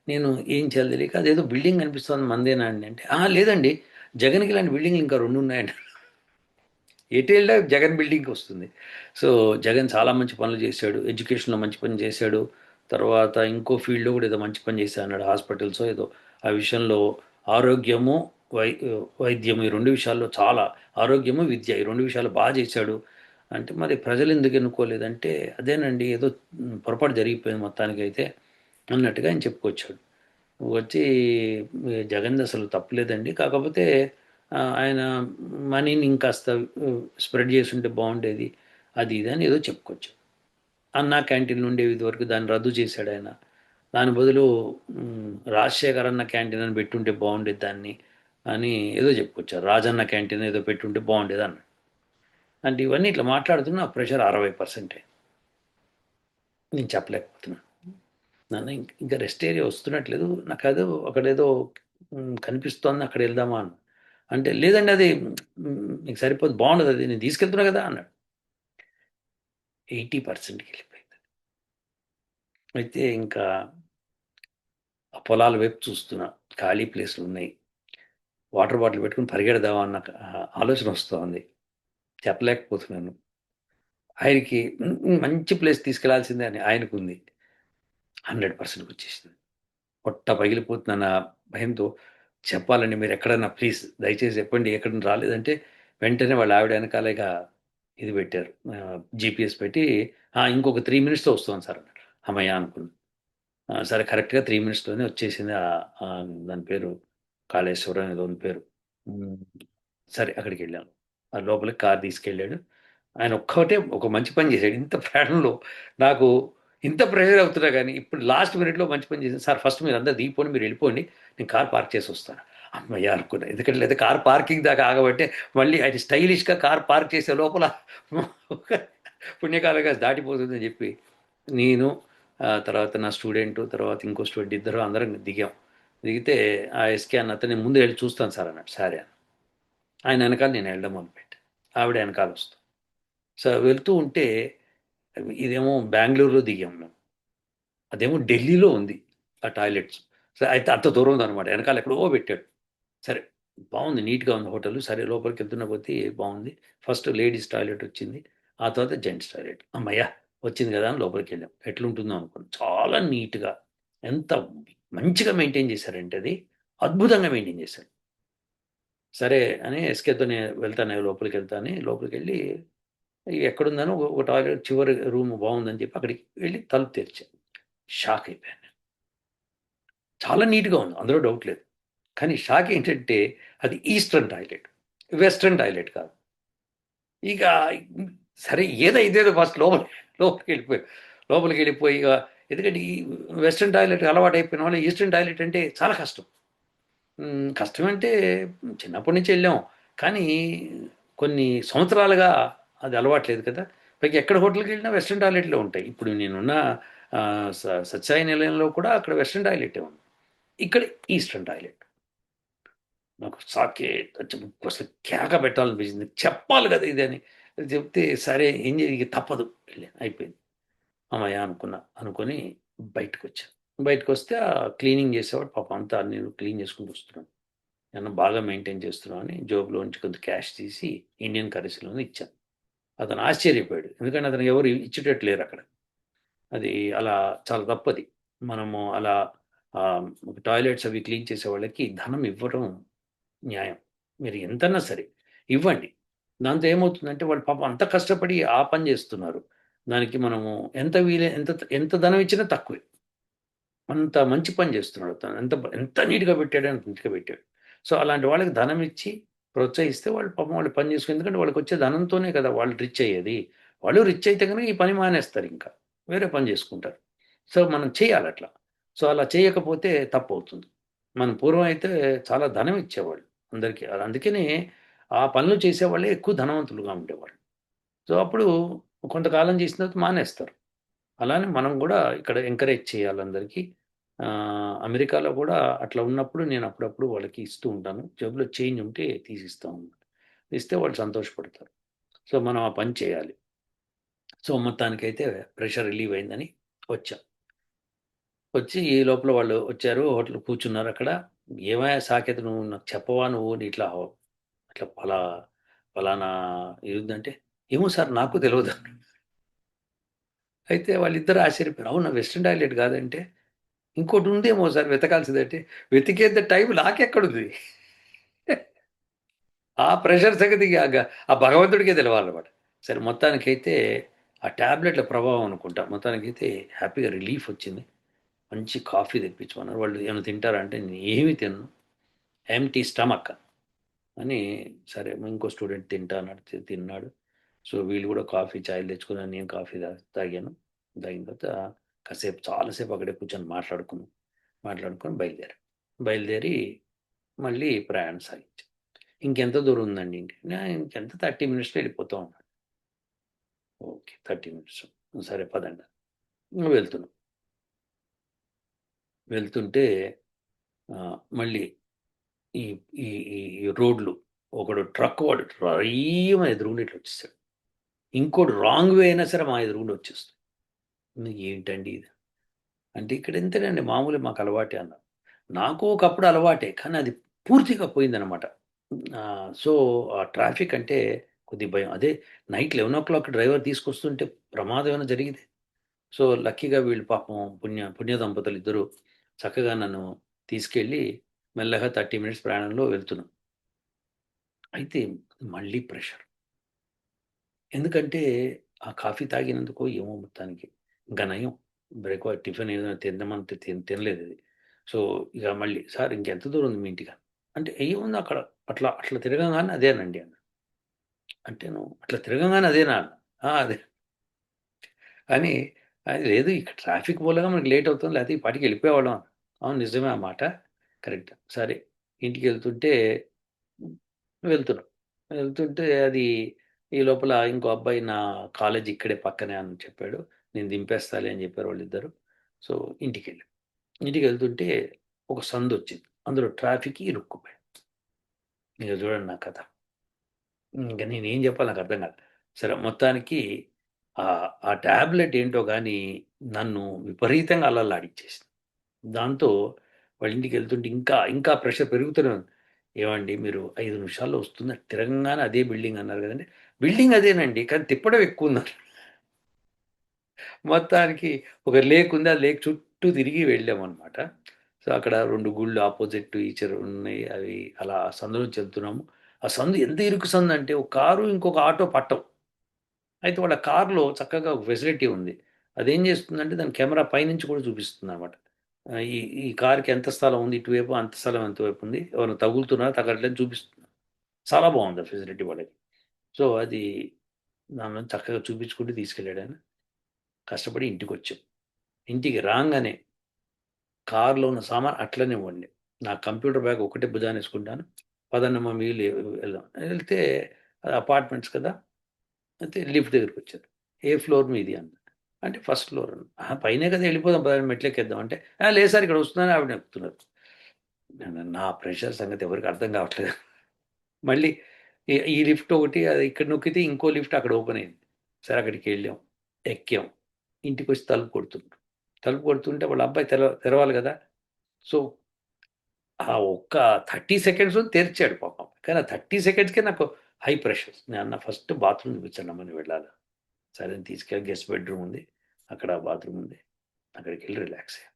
నేను ఏం చేయాలో తెలియక అదేదో బిల్డింగ్ కనిపిస్తోంది మనదేనా అండి అంటే, లేదండి జగన్‌కి ఇలాంటి బిల్డింగ్‌లు ఇంకా 2 ఉన్నాయంట. ఎటు వెళ్ళినా జగన్ బిల్డింగ్‌కి వస్తుంది. సో, జగన్ చాలా మంచి పనులు చేశాడు. ఎడ్యుకేషన్‌లో మంచి పని చేశాడు. తర్వాత ఇంకో ఫీల్డ్‌లో కూడా ఏదో మంచి పని చేశా అన్నాడు. హాస్పిటల్సో ఏదో. ఆ విషయంలో ఆరోగ్యము, వై వైద్యం ఈ 2 విషయాల్లో చాలా ఆరోగ్యము, విద్య ఈ 2 విషయాలు చేశాడు. అంటే మరి ప్రజలు ఎందుకు ఎన్నుకోలేదంటే, అదేనండి ఏదో పొరపాటు జరిగిపోయింది మొత్తానికైతే అన్నట్టుగా ఆయన చెప్పుకొచ్చాడు. వచ్చి జగన్‌ది అసలు తప్పులేదండి. కాకపోతే ఆయన మనీని ఇంకాస్త స్ప్రెడ్ చేసుంటే బావుండేది. అది ఇది అని ఏదో చెప్పుకొచ్చాడు. అన్నా క్యాంటీన్‌లు ఉండేవి ఇదివరకు దాన్ని రద్దు చేశాడాయన. దాని బదులు రాజశేఖర్ అన్న క్యాంటీన్ అని పెట్టుంటే బావుండేది దాన్ని. అని ఏదో చెప్పుకొచ్చారు. రాజన్న క్యాంటీన్ ఏదో పెట్టుంటే బాగుండేది అన్న. అంటే ఇవన్నీ ఇట్లా మాట్లాడుతున్నా ప్రెషర్ 60%. నేను చెప్పలేకపోతున్నాను. నాన్న ఇంకా రెస్ట్ ఏరియా వస్తున్నట్లేదు. నాకు అదో అక్కడేదో కనిపిస్తోంది, అక్కడ వెళ్దామా అని. అంటే లేదండి అది మీకు సరిపోదు, బాగుండదు, అది నేను తీసుకెళ్తున్నా కదా అన్నాడు. 80%కి వెళ్ళిపోయింది. అయితే ఇంకా ఆ పొలాల వైపు చూస్తున్నా, ఖాళీ ప్లేస్లు ఉన్నాయి, వాటర్ బాటిల్ పెట్టుకుని పరిగెడదామా అన్న ఆలోచన వస్తుంది. చెప్పలేకపోతున్నాను. ఆయనకి మంచి ప్లేస్ తీసుకెళ్లాల్సిందే అని ఆయనకుంది. 100%కి వచ్చేసింది. పొట్ట పగిలిపోతున్న భయంతో చెప్పాలండి, మీరు ఎక్కడన్నా ప్లీజ్ దయచేసి చెప్పండి, ఎక్కడన్నా రాలేదంటే వెంటనే వాళ్ళ ఆవిడ వెనకాల ఇక ఇది పెట్టారు, జీపీఎస్ పెట్టి ఇంకొక 3 మినిట్స్లో వస్తాం సార్ అన్నాడు. అమ్మయ్య అనుకున్నాను. సరే కరెక్ట్గా 3 మినిట్స్లోనే వచ్చేసింది. దాని పేరు కాళేశ్వరం ఏదో ఉంది పేరు. ఉమ్, సరే అక్కడికి వెళ్ళాం. ఆ లోపలికి కార్ తీసుకెళ్ళాడు. ఆయన ఒక్కటే ఒక మంచి పని చేశాడు. ఇంత ప్రయాణంలో నాకు ఇంత ప్రెషర్ అవుతున్నా కానీ ఇప్పుడు లాస్ట్ మినిట్‌లో మంచి పని చేశాను. సార్ ఫస్ట్ మీరందరూ దిగిపోండి. మీరు వెళ్ళిపోండి. నేను కార్ పార్క్ చేసి వస్తాను. హమ్మయ్య! అనుకున్నా. ఎందుకంటే లేదా కార్ పార్కింగ్ దాకా ఆగబట్టే మళ్ళీ ఆయన స్టైలిష్‌గా కార్ పార్క్ చేసే లోపల పుణ్యకాలంగా దాటిపోతుందని చెప్పి నేను, తర్వాత నా స్టూడెంటు, తర్వాత ఇంకో స్టూడెంట్ ఇద్దరు అందరం దిగాం. దిగితే ఆ ఎస్‌కే అన్న అతను, "నేను ముందు వెళ్లి చూస్తాను సార్" అన్నాడు. సరే అన్నా. ఆయన వెనకాల నేను వెళ్ళడం మొదలుపెట్టా. ఆవిడ వెనకాల వస్తుంది. సో వెళ్తూ ఉంటే ఇదేమో బెంగుళూరులో దిగాం మేము. అదేమో ఢిల్లీలో ఉంది ఆ టాయిలెట్స్. సరే అయితే అంత దూరం ఉందనమాట. వెనకాల ఎక్కడో పెట్టాడు. సరే బావుంది, నీట్‌గా ఉంది హోటలు. సరే లోపలికెళ్తున్న కొద్దీ బావుంది. ఫస్ట్ లేడీస్ టాయిలెట్ వచ్చింది. ఆ తర్వాత జెంట్స్ టాయిలెట్. హమ్మయ్య! వచ్చింది కదా అని లోపలికెళ్ళాం. ఎట్లుంటుందో అనుకున్నాం. చాలా నీట్‌గా, ఎంత మంచిగా మెయింటైన్ చేశారంటే అది అద్భుతంగా మెయింటైన్ చేశారు. సరే అని ఎస్కేతోనే వెళ్తాను, లోపలికెళ్తా అని లోపలికెళ్ళి ఎక్కడుందని ఒక టాయిలెట్ చివరి రూమ్ బావుందని చెప్పి అక్కడికి వెళ్లి తలుపు తెరిచా. షాక్ అయిపోయాను. చాలా నీట్‌గా ఉంది. అందులో డౌట్ లేదు. కానీ షాక్ ఏంటంటే అది ఈస్టర్న్ టాయిలెట్. వెస్టర్న్ టాయిలెట్ కాదు. ఇక సరే ఏదైతేదో ఫస్ట్ లోపలికెళ్ళిపోయాం. లోపలికెళ్ళిపోయి ఇక ఎందుకంటే ఈ వెస్టర్న్ టాయిలెట్ అలవాటయిపోయిన వాళ్ళు ఈస్టర్న్ టాయిలెట్ అంటే చాలా కష్టం. కష్టమంటే చిన్నప్పటి నుంచి ఎళ్ళాం. కానీ కొన్ని సంవత్సరాలుగా అది అలవాట్లేదు కదా! పైగా ఎక్కడ హోటల్‌కెళ్ళినా వెస్టర్న్ టాయిలెట్‌లే ఉంటాయి. ఇప్పుడు నేనున్న ఆహ్, స సత్యసాయి నిలయంలో కూడా అక్కడ వెస్టర్న్ టాయిలెటే ఉంది. ఇక్కడ ఈస్టర్న్ టాయిలెట్. నాకు అసలు కేక పెట్టాలనిపించింది. చెప్పాలి కదా ఇదని. చెప్తే సరే ఏం ఇగ తప్పదు. అయిపోయింది. హమ్మయ్య! అనుకున్నా. అనుకోని బయటకొచ్చా. బయటకొస్తే క్లీనింగ్ చేసేవాడు పాపం అంతా నేను క్లీన్ చేసుకుంటూ వస్తున్నాను. "ఏమన్నా బాగా మెయింటైన్ చేస్తున్నావు" అని జేబులోంచి కొంత క్యాష్ తీసి ఇండియన్ కరెన్సీలోనే ఇచ్చాను. అతను ఆశ్చర్యపోయాడు. ఎందుకంటే అతనికి ఎవరు ఇచ్చేటట్టు లేరక్కడ. అది అలా చాలా తప్పది. మనము అలా టాయిలెట్స్ అవి క్లీన్ చేసే వాళ్ళకి ధనం ఇవ్వడం న్యాయం. మీరు ఎంతన్నా సరే ఇవ్వండి. దాంతో ఏమవుతుందంటే వాళ్ళు పాపం అంత కష్టపడి ఆ పని జేస్తున్నారు. దానికి మనము ఎంత ఎంత ధనం ఇచ్చినా తక్కువే. అంత మంచి పని జేస్తున్నాడు తను. ఎంత నీట్‌గా పెట్టాడో అంత నీట్‌గా పెట్టాడు. సో, అలాంటి వాళ్ళకి ధనం ఇచ్చి ప్రోత్సహిస్తే వాళ్ళు పాపం వాళ్ళు పని జేసుకొని, ఎందుకంటే వాళ్ళకొచ్చే ధనంతోనే కదా వాళ్ళు రిచ్ అయ్యేది. వాళ్ళు రిచ్ అయితే గనుక ఈ పని మానేస్తారింక. వేరే పని జేసుకుంటారు. సో, మనం చేయాలట్లా. సో, అలా చేయకపోతే తప్పవుతుంది. మనం పూర్వం అయితే చాలా ధనం ఇచ్చేవాళ్ళు అందరికి. అందుకనే ఆ పనులు చేసేవాళ్ళే ఎక్కువ ధనవంతులుగా ఉండేవాళ్ళు. సో, అప్పుడు కొంతకాలం చేసిన తర్వాత మానేస్తారు. అలానే మనం గూడా ఇక్కడ ఎంకరేజ్ చేయాలి అందరికి. అమెరికాలో గూడా అట్లా ఉన్నప్పుడు నేను అప్పుడప్పుడు వాళ్ళకి ఇస్తూ ఉంటాను. జేబులో చేంజ్ ఉంటే తీసిస్తా ఉంటాను. ఇస్తే వాళ్ళు సంతోషపడతారు. సో, మనం ఆ పని చేయాలి. సో, మొత్తానికైతే ప్రెషర్ రిలీవ్ అయిందని వచ్చా. వచ్చి ఈ లోపల వాళ్ళు వచ్చారు. హోటల్‌లో కూర్చున్నారక్కడ. "ఏమయ్య సాకేత్, నువ్వు నాకు చెప్పవా నువ్వు ఇట్లా ఇట్లా పలానా ఇది ఉందంటే," "ఏమో సార్ నాకు తెలవదు." అయితే వాళ్ళిద్దరూ ఆశ్చర్యపోయారు. "అవునా వెస్టర్న్ టాయిలెట్ కాదంటే," "ఇంకోటి ఉందేమో సార్ వెతకాల్సిందంటే," వెతికేంత టైం నాకెక్కడుంది? ఆ ప్రెషర్ సంగతి ఆ భగవంతుడికే తెలవాలన్నమాట. సరే మొత్తానికైతే ఆ టాబ్లెట్‌ల ప్రభావం అనుకుంటా. మొత్తానికైతే హ్యాపీగా రిలీఫ్ వచ్చింది. మంచి కాఫీ తెప్పించమన్నారు. వాళ్ళు "ఏమైనా తింటారా?" అంటే నేను ఏమి తినను. ఎంప్టీ స్టమక్ అని. సరే ఇంకో స్టూడెంట్ తింటా అన్నాడు. తిన్నాడు. సో, వీళ్ళు కూడా కాఫీ, చాయలు తెచ్చుకున్నారు. నేను కాఫీ తాగాను. తాగిన తర్వాత కాసేపు చాలా సేపు అక్కడే కూర్చొని మాట్లాడుకున్నాం. మాట్లాడుకొని బయలుదేరాం. బయలుదేరి మళ్ళీ ప్రయాణం సాగించాం. ఇంకెంత దూరం ఉందండి ఇంటికి? ఇంకెంత 30 మినిట్స్‌లో వెళ్ళిపోతాం అన్నాడు. ఓకే. 30 మినిట్స్. సరే పదండి. వెళ్తున్నాం. వెళ్తుంటే మళ్ళీ ఈ ఈ ఈ ఈ రోడ్లు ఒకడు ట్రక్ వాడు రయ్యిమని ఎదురుగుండా ఇట్లా వచ్చేసాడు. ఇంకోడు రాంగ్ వే అయినా సరే మా ఎదురుగుండా వచ్చేస్తుంది. ఏంటండి ఇది? అంటే ఇక్కడ ఇంతేనండి మామూలే మాకు అలవాటే అన్నా. నాకు ఒకప్పుడు అలవాటే. కానీ అది పూర్తిగా పోయిందనమాట. సో, ఆ ట్రాఫిక్ అంటే కొద్దిగా భయం. అదే నైట్ 11:00 డ్రైవర్ తీసుకొస్తుంటే ప్రమాదం ఏమైనా జరిగితే? సో, లక్కీగా వీళ్ళు పాపం పుణ్య దంపతులిద్దరూ చక్కగా నన్ను తీసుకెళ్ళి మెల్లగా 30 మినిట్స్ ప్రయాణంలో వెళ్తున్నాం. అయితే మళ్ళీ ప్రెషర్. ఎందుకంటే ఆ కాఫీ తాగినందుకో ఏమో మొత్తానికి ఇంకా నయం. టిఫిన్ ఏదైనా తిందామంటే తినలేదది. సో, ఇక మళ్ళీ సార్ ఇంకెంత దూరం ఉంది మీ ఇంటికి? అంటే ఏముంది అక్కడ అట్లా అట్లా తిరగంగానే అదేనండి అన్నా. అంటే నువ్వు అట్లా తిరగంగానే అదేనా అన్నా. అదే అని లేదు ఇక్కడ ట్రాఫిక్ మూలంగా మనకు లేట్ అవుతుంది. లేకపోతే ఈ పాటికి వెళ్ళిపోయేవాళ్ళం అన్నా. అవును నిజమే ఆ మాట. కరెక్ట్. సరే ఇంటికెళ్తుంటే వెళ్తున్నాం. వెళ్తుంటే అది ఈ లోపల ఇంకో అబ్బాయి నా కాలేజ్ ఇక్కడే పక్కనే అని చెప్పాడు. నేను దింపేస్తాలే అని చెప్పారు వాళ్ళిద్దరూ. సో, ఇంటికెళ్ళాం. ఇంటికెళ్తుంటే ఒక సందొచ్చింది. అందులో ట్రాఫిక్‌కి ఇరుక్కుపోయాను. ఇక చూడండి నా కథ. ఇంక నేనేం చెప్పాలో నాకు అర్థం కాలే. సరే మొత్తానికి ఆ టాబ్లెట్ ఏంటో గాని నన్ను విపరీతంగా అల్లల్లాడిచ్చేసింది. దాంతో వాళ్ళ ఇంటికెళ్తుంటే ఇంకా ప్రెషర్ పెరుగుతూనే ఉంది. ఏవండీ మీరు 5 నిమిషాల్లో వస్తుంది. తిరగంగానే అదే బిల్డింగ్ అన్నారు కదండీ! బిల్డింగ్ అదేనండి. కానీ తిప్పడం ఎక్కువుందన్నారు. మొత్తానికి ఒక లేక్ ఉంది. ఆ లేక్ చుట్టూ తిరిగి వెళ్ళామనమాట. సో, అక్కడ 2 గుళ్ళు అపోజిట్ ఈచ్ ఉన్నాయి. అవి అలా సందులోంచి వెళ్తున్నాము. ఆ సందు ఎంత ఇరుకు సందంటే ఒక కారు, ఇంకొక ఆటో పట్టవు. అయితే వాళ్ళ కార్‌లో చక్కగా ఒక ఫెసిలిటీ ఉంది. అదేం చేస్తుందంటే దాని కెమెరా పైనుంచి కూడా చూపిస్తుందనమాట. ఈ ఈ కార్‌కి ఎంత స్థలం ఉంది ఇటువైపు, అంత స్థలం ఎంతవైపు ఉంది. ఎవరైనా తగులుతున్నారా, తగలట్లేదని చూపిస్తుంది. చాలా బావుంది ఆ ఫెసిలిటీ వాళ్ళకి. సో, అది నన్ను చక్కగా చూపించుకుంటూ తీసుకెళ్ళాడాయన. కష్టపడి ఇంటికొచ్చాం. ఇంటికి రాంగానే కార్‌లో ఉన్న సామాను అట్లనే ఉండే. నా కంప్యూటర్ బ్యాగ్ ఒక్కటే భుజానేసుకుంటాను. పదండమ్మా వెళ్దాం. వెళ్తే అది అపార్ట్మెంట్స్ కదా! అయితే లిఫ్ట్ దగ్గరికొచ్చారు. "ఏ ఫ్లోర్ మీది" అన్నా. అంటే ఫస్ట్ ఫ్లోర్ అన్నా. పైనే కదా! వెళ్ళిపోదాం పదండి మెట్లెక్కేద్దాం అంటే, లేదు సార్ ఇక్కడ వస్తున్నాను ఆవిడ ఎక్కుతున్నారు. నా ప్రెషర్ సంగతి ఎవరికీ అర్థం కావట్లేదు. మళ్ళీ ఈ లిఫ్ట్ ఒకటి అది ఇక్కడ నొక్కితే ఇంకో లిఫ్ట్ అక్కడ ఓపెన్ అయింది. సరే అక్కడికెళ్ళాం. ఎక్కాం. ఇంటికొచ్చి తలుపు కొడుతుండ్రు. తలుపు కొడుతుంటే వాళ్ళ అబ్బాయి తెరవాలి గదా! సో, ఆ ఒక్క 30 సెకండ్స్‌లో తెరిచాడు పాపం. కానీ ఆ 30 సెకండ్స్‌కే నాకు హై ప్రెషర్. నేనన్నా ఫస్ట్ బాత్రూమ్ చూపించండమ్మా నేను వెళ్ళాలి. సరే అని తీసుకెళ్ళి గెస్ట్ బెడ్‌రూమ్ ఉంది. అక్కడ బాత్రూమ్ ఉంది. అక్కడికెళ్ళి రిలాక్స్ అయ్యా.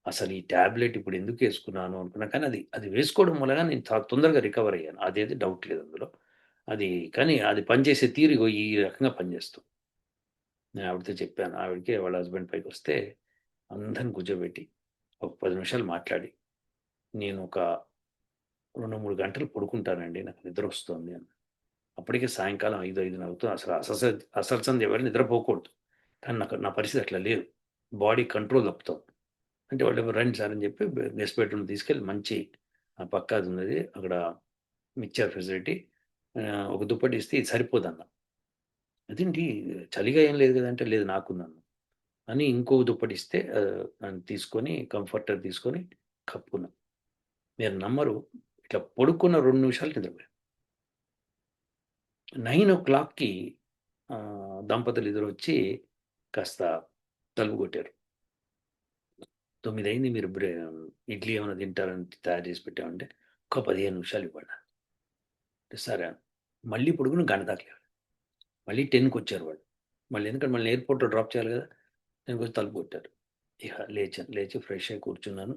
అసలు ఈ టాబ్లెట్ ఇప్పుడు ఎందుకేసుకున్నాను అనుకున్నా. కానీ అది వేసుకోవడం మూలంగా నేను చాలా తొందరగా రికవర్ అయ్యాను. అదైతే డౌట్ లేదు అందులో. అది కానీ అది పనిచేసే తీరు ఇగో ఈ రకంగా పనిచేస్తుంది. నేను ఆవిడతో చెప్పాను. ఆవిడకి వాళ్ళ హస్బెండ్ పైకొస్తే అందరిని కూర్చోబెట్టి ఒక 10 నిమిషాలు మాట్లాడి, నేను ఒక 2, 3 గంటలు పడుకుంటానండి. నాకు నిద్రొస్తోంది అన్నా. అప్పటికే సాయంకాలం 5, 5:30 అవుతుంది. అసలు సంధ్య ఎవరు నిద్రపోకూడదు. కానీ నా పరిస్థితి అట్లా లేదు. బాడీ కంట్రోల్ తప్పుతోంది. అంటే వాళ్ళు రండి సార్ అని చెప్పి గెస్ట్ బెడ్‌రూమ్ తీసుకెళ్ళి మంచి పక్కాదున్నది. అక్కడ ఇచ్చారు ఫెసిలిటీ. ఒక దుప్పటి ఇస్తే ఇది సరిపోదన్నా. అదేంటి చలిగా ఏం లేదు గదంటే, లేదు నాకుందన్నా. అని ఇంకో దుప్పటి ఇస్తే దాన్ని తీసుకొని కంఫర్టర్ తీసుకొని కప్పుకున్నా. మీరు నమ్మరు ఇట్లా పడుకున్న 2 నిమిషాలకి నిద్రపోయాను. 9:00కి దంపతులిద్దరొచ్చి కాస్త తలుపు కొట్టారు. 9 అయింది మీరు ఇడ్లీ ఏమైనా తింటారని తయారు చేసి పెట్టామంటే, ఒక 15 నిమిషాలు ఇవ్వండి. సరే అన్నా. మళ్ళీ పడుకుని గంట దాకా లేవలే. మళ్ళీ 10:00కొచ్చారు వాళ్ళు. మళ్ళీ ఎందుకంటే మళ్ళీ ఎయిర్‌పోర్ట్‌లో డ్రాప్ చేయాలి గదా! 10:00కొచ్చి తలుపు కొట్టారు. ఇహ లేచాను. లేచి ఫ్రెష్ అయ్యి కూర్చున్నాను.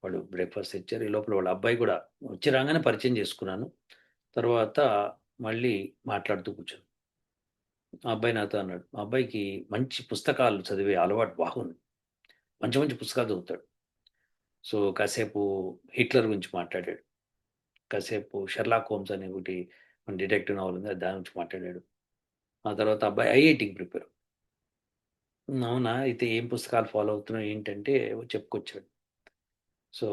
వాళ్ళు బ్రేక్‌ఫాస్ట్ తెచ్చారు. ఈ లోపల వాళ్ళ అబ్బాయి కూడా వచ్చి రాగానే పరిచయం చేసుకున్నాను. తర్వాత మళ్ళీ మాట్లాడుతూ కూర్చున్నాం. ఆ అబ్బాయి నాతో అన్నాడు. మా అబ్బాయికి మంచి పుస్తకాలు చదివే అలవాటు బాగుంది. మంచి మంచి పుస్తకాలు చదువుతాడు. సో, కాసేపు హిట్లర్ గురించి మాట్లాడాడు. కాసేపు 'షెర్లాక్ హోమ్స్' అని ఒకటి డిటెక్టివ్ నావెల్ ఉంది. దాని గురించి మాట్లాడాడు. ఆ తర్వాత అబ్బాయి ఐఐటీకి ప్రిపేర్. అవునా! అయితే ఏం పుస్తకాలు ఫాలో అవుతున్నావు ఏంటంటే చెప్పుకొచ్చాడు. సో,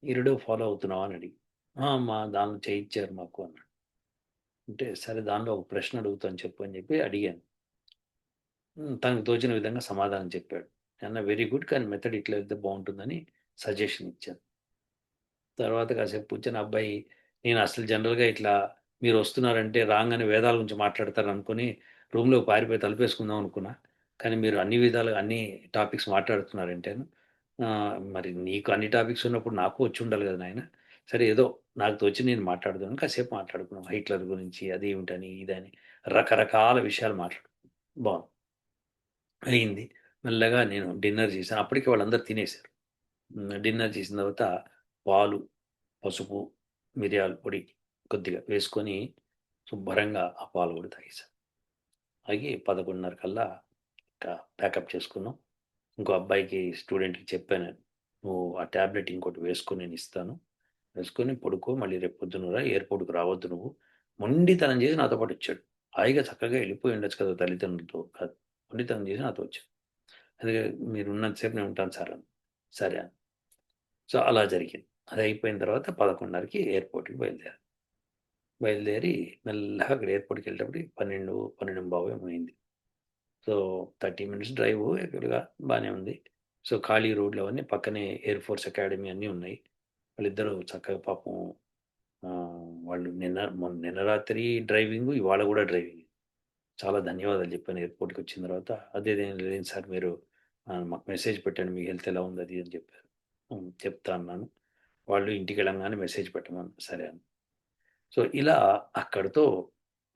ఇరుడో ఫాలో అవుతున్నావా అని అడిగి, మా దానిలో చేయించారు మాకు అన్నాడు. అంటే సరే దానిలో ఒక ప్రశ్న అడుగుతాను చెప్పు అని చెప్పి అడిగాను. తనకు తోచిన విధంగా సమాధానం చెప్పాడు. అన్న వెరీ గుడ్, కానీ మెథడ్ ఇట్లా వెళ్తే బాగుంటుందని సజెషన్ ఇచ్చాను. తర్వాత కాసేపు కూర్చొని అబ్బాయి, నేను అసలు జనరల్గా ఇట్లా మీరు వస్తున్నారంటే రాగానే వేదాల గురించి మాట్లాడతారనుకుని రూమ్లో పారిపోయి తలుపేసుకుందాం అనుకున్నా. కానీ మీరు అన్ని విధాలుగా అన్ని టాపిక్స్ మాట్లాడుతున్నారంటేను, మరి నీకు అన్ని టాపిక్స్ ఉన్నప్పుడు నాకు వచ్చి ఉండాలి కదా నాయన. సరే ఏదో నాకు తోచి నేను మాట్లాడుతున్నాను, కాసేపు మాట్లాడుకున్నాం హిట్లర్ గురించి, అది ఏమిటని ఇదని రకరకాల విషయాలు బాగుంది. అయింది. మెల్లగా నేను డిన్నర్ చేశాను. అప్పటికి వాళ్ళందరూ తినేసారు. డిన్నర్ చేసిన తర్వాత పాలు, పసుపు, మిరియాల పొడి కొద్దిగా వేసుకొని శుభ్రంగా ఆ పాలు కూడా తాగేసాను. తాగి 11:30 కల్లా ఇంకా ప్యాకప్ చేసుకున్నాం. ఇంకో అబ్బాయికి స్టూడెంట్‌కి చెప్పాను. "నువ్వు ఆ టాబ్లెట్ ఇంకోటి వేసుకో, నేను ఇస్తాను. వేసుకొని పడుకో, మళ్ళీ రేపు పొద్దున రా, ఎయిర్‌పోర్ట్‌కి రావద్దు నువ్వు." మొండితనం చేసి నాతో పాటు వచ్చాడు. హాయిగా చక్కగా వెళ్ళిపోయి ఉండొచ్చు కదా తల్లిదండ్రులతో. కాదు. మొండితనం చేసి నాతో వచ్చాడు. అందుకే మీరు ఉన్నంత సేపు నేను ఉంటాను సార్ అని. సరే అని. సో, అలా జరిగింది. అది అయిపోయిన తర్వాత 11:30కి ఎయిర్‌పోర్ట్‌కి బయలుదేరి మెల్లగా అక్కడ ఎయిర్‌పోర్ట్‌కెళ్ళేటప్పటికి 12, 12:15 ఏమో అయింది. సో, 30 మినిట్స్ డ్రైవు యాక్చువల్‌గా బానే ఉంది. సో, ఖాళీ రోడ్లు అవన్నీ పక్కనే ఎయిర్ ఫోర్స్ అకాడమీ అన్నీ ఉన్నాయి. వాళ్ళిద్దరూ చక్కగా పాపం, వాళ్ళు నిన్న రాత్రి డ్రైవింగు, ఇవాళ గూడా డ్రైవింగ్. చాలా ధన్యవాదాలు చెప్పాను ఎయిర్‌పోర్ట్‌కొచ్చిన తర్వాత. అదేదేం లేదు సార్, మీరు మాకు మెసేజ్ పెట్టండి మీ హెల్త్ ఎలా ఉంది అది అని చెప్పారు. చెప్తా అన్నాను. వాళ్ళు ఇంటికెళ్ళంగానే మెసేజ్ పెట్టమన్నారు. సరే అని. సో, ఇలా అక్కడితో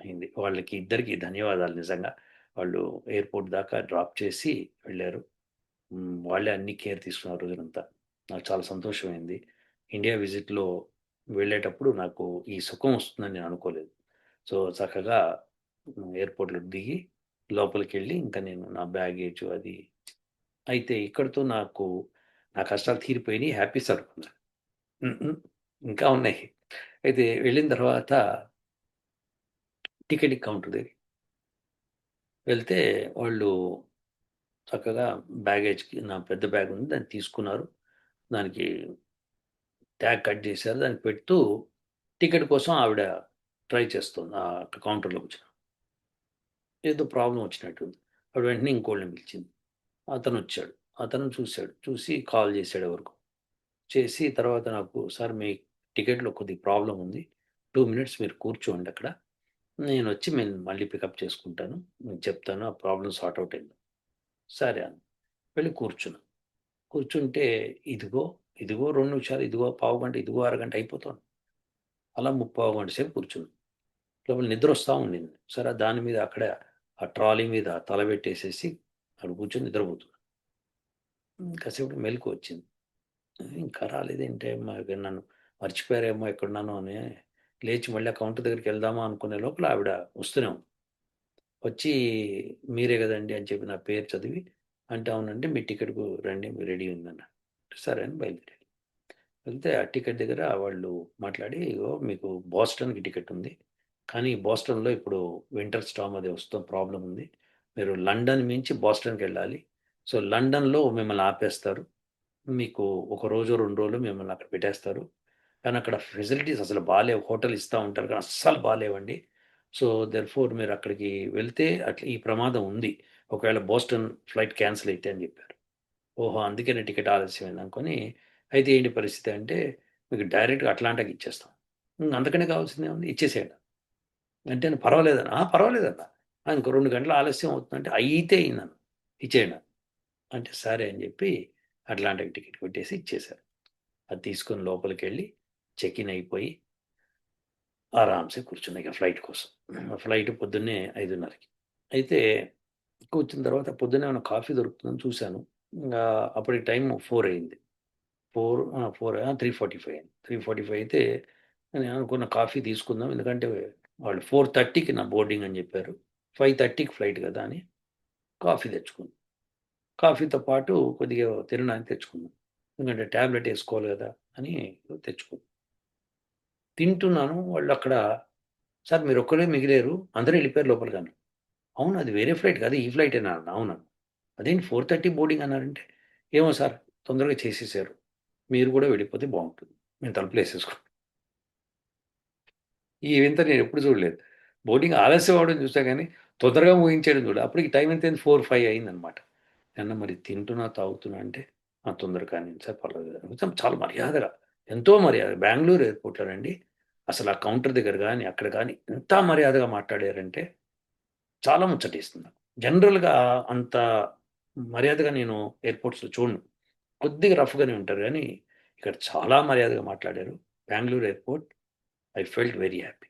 అయింది. వాళ్ళకి ఇద్దరికీ ధన్యవాదాలు నిజంగా. వాళ్ళు ఎయిర్‌పోర్ట్ దాకా డ్రాప్ చేసి వెళ్ళారు. వాళ్ళే అన్ని కేర్ తీసుకున్నారు రోజునంతా. నాకు చాలా సంతోషమైంది. ఇండియా విజిట్‌లో వెళ్ళేటప్పుడు నాకు ఈ సుఖం వస్తుందని నేను అనుకోలేదు. సో, చక్కగా ఎయిర్‌పోర్ట్‌లో దిగి లోపలికెళ్ళి ఇంకా నేను నా బ్యాగేజు అది అయితే ఇక్కడితో నా కష్టాలు తీరిపోయినియి. Happy server. హుహు. ఇంకా ఉన్నాయి. అయితే వెళ్ళిన తర్వాత టికెటింగ్ కౌంటర్ దగ్గరికి వెళ్తే వాళ్ళు చక్కగా బ్యాగేజ్‌కి నా పెద్ద బ్యాగ్ ఉంది. దాన్ని తీసుకున్నారు. దానికి ట్యాగ్ కట్ చేశారు. దానికి పెడుతూ టికెట్ కోసం ఆవిడ ట్రై చేస్తుంది. కౌంటర్‌లో కూర్చొని. ఏదో ప్రాబ్లమ్ వచ్చినట్టుంది. ఆవిడ వెంటనే ఇంకోళ్ళని పిలిచింది. అతనొచ్చాడు. అతను చూసాడు. చూసి కాల్ చేసాడు ఎవరికో. చేసి తర్వాత నాకు, "సార్ మీ టికెట్‌లో కొద్దిగా ప్రాబ్లమ్ ఉంది. 2 మినిట్స్ మీరు కూర్చోండి అక్కడ. నేనొచ్చి మళ్ళీ పికప్ చేసుకుంటాను. నేను చెప్తాను ఆ ప్రాబ్లమ్ సార్ట్ ఔట్ అయిందో." సరే అన్నా. వెళ్ళి కూర్చున్నా. కూర్చుంటే ఇదిగో, ఇదిగో 2 నిమిషాలు, ఇదిగో పావుగంట, ఇదిగో అరగంట అయిపోతోంది. అలా ముప్పావు గంట సేపు కూర్చున్నా. లోపల నిద్రొస్తా ఉండింది. సరే దాని మీద అక్కడే ఆ ట్రాలీ మీద తల పెట్టేసేసి అక్కడ కూర్చొని నిద్రపోతున్నా. కాసేపటికి మెలుకువ వచ్చింది. ఇంకా రాలేదేంటే మరి నన్ను మర్చిపోయారేమో ఎక్కడున్నానో అని లేచి మళ్ళీ ఆ కౌంటర్ దగ్గరికెళ్దామా అనుకునే లోపల ఆవిడ వస్తూనే ఉంది. వచ్చి మీరే గదండీ అని చెప్పి నా పేరు చదివి, అంటే అవునండి మీ టికెట్‌కు రండి రెడీ ఉందన్నారు. సరే అని బయలుదేరాను. వెళ్తే ఆ టికెట్ దగ్గర వాళ్ళు మాట్లాడి, "ఇగో మీకు బోస్టన్‌కి టికెట్ ఉంది. కానీ బోస్టన్‌లో ఇప్పుడు వింటర్ స్టార్మ్ అది వస్తుంది, ప్రాబ్లమ్ ఉంది. మీరు లండన్ మించి బోస్టన్‌కెళ్ళాలి. సో, లండన్‌లో మిమ్మల్ని ఆపేస్తారు. మీకు ఒక రోజో, 2 రోజులు మిమ్మల్ని అక్కడ పెట్టేస్తారు. కానీ అక్కడ ఫెసిలిటీస్ అసలు బాలేవు. హోటల్ ఇస్తా ఉంటారు కానీ అస్సలు బాలేవండి. సో, దేర్‌ఫోర్ మీరు అక్కడికి వెళ్తే అట్లా ఈ ప్రమాదం ఉంది. ఒకవేళ బోస్టన్ ఫ్లైట్ క్యాన్సిల్ అయితే" అని చెప్పారు. ఓహో! అందుకేనా టికెట్ ఆలస్యమైంది అనుకోని, అయితే ఏంటి పరిస్థితి అంటే, మీకు డైరెక్ట్‌గా అట్లాంటాకి ఇచ్చేస్తాం. అంతకన్నా కావాల్సిందేముంది ఇచ్చేసేయండి. అంటే పర్వాలేదన్నా. పర్వాలేదన్నా. ఇంకో 2 గంటలు ఆలస్యం అవుతుందంటే, అయితే అయిందన్నా. ఇచ్చేయండి. అంటే సరే అని చెప్పి అట్లాంటాకి టికెట్ కొట్టేసి ఇచ్చేశారు. అది తీసుకొని లోపలికెళ్ళి చెక్ ఇన్ అయిపోయి ఆరాంసే కూర్చున్నా ఇక ఫ్లైట్ కోసం. ఫ్లైట్ పొద్దున్నే 5:30కి. అయితే కూర్చున్న తర్వాత పొద్దున్నే ఏమైనా కాఫీ దొరుకుతుందని చూశాను. ఇంగా అప్పటికి టైం 4 అయింది. 3:45 అయితే నేను అనుకున్న కాఫీ తీసుకుందాం. ఎందుకంటే వాళ్ళు 4:30కి నా బోర్డింగ్ అని చెప్పారు. 5:30కి ఫ్లైట్ కదా అని కాఫీ తెచ్చుకున్నా. కాఫీతో పాటు కొద్దిగా తినడానికి తెచ్చుకున్నా. ఎందుకంటే టాబ్లెట్ ఏసుకోవాలి కదా అని తెచ్చుకున్నా. తింటున్నాను. వాళ్ళక్కడ, "సార్ మీరొక్కరే మిగిలారు. అందరూ ఎళ్ళిపోయారు లోపలికన్నారు." "అవును. అది వేరే ఫ్లైట్ కాదు. ఈ ఫ్లైటేనా?" అన్నా. "అవునన్నా." "అదేంటి 4:30 బోర్డింగ్ అన్నారంటే?" "ఏమో సార్ తొందరగా చేసేసారు. మీరు కూడా వెళ్ళిపోతే బావుంటుంది." మేము తలుపులేసేసుకున్నాం. ఈ వింత నేనెప్పుడు చూడలేదు. బోర్డింగ్ ఆలస్యం అవ్వడం చూసా గానీ, తొందరగా ముగించేయడం చూడలే. అప్పటికి టైం ఎంతయింది? 4, 5 అయిందనమాట. "నాన్న మరి తింటున్నా, తాగుతున్నా" అంటే, "ఆ! తొందరగా కానివ్వండి సార్ పర్వాలేదు." మొత్తం చాలా మర్యాదగా, ఎంతో మర్యాద. బెంగుళూరు ఎయిర్‌పోర్ట్‌లోనండి అసలు ఆ కౌంటర్ దగ్గర గాని, అక్కడ గాని ఎంత మర్యాదగా మాట్లాడారంటే చాలా ముచ్చటేస్తుంది. జనరల్‌గా అంత మర్యాదగా నేను ఎయిర్‌పోర్ట్స్‌లో చూడను. కొద్దిగా రఫ్‌గానే ఉంటారు గానీ, ఇక్కడ చాలా మర్యాదగా మాట్లాడారు. Bengaluru airport I felt very happy.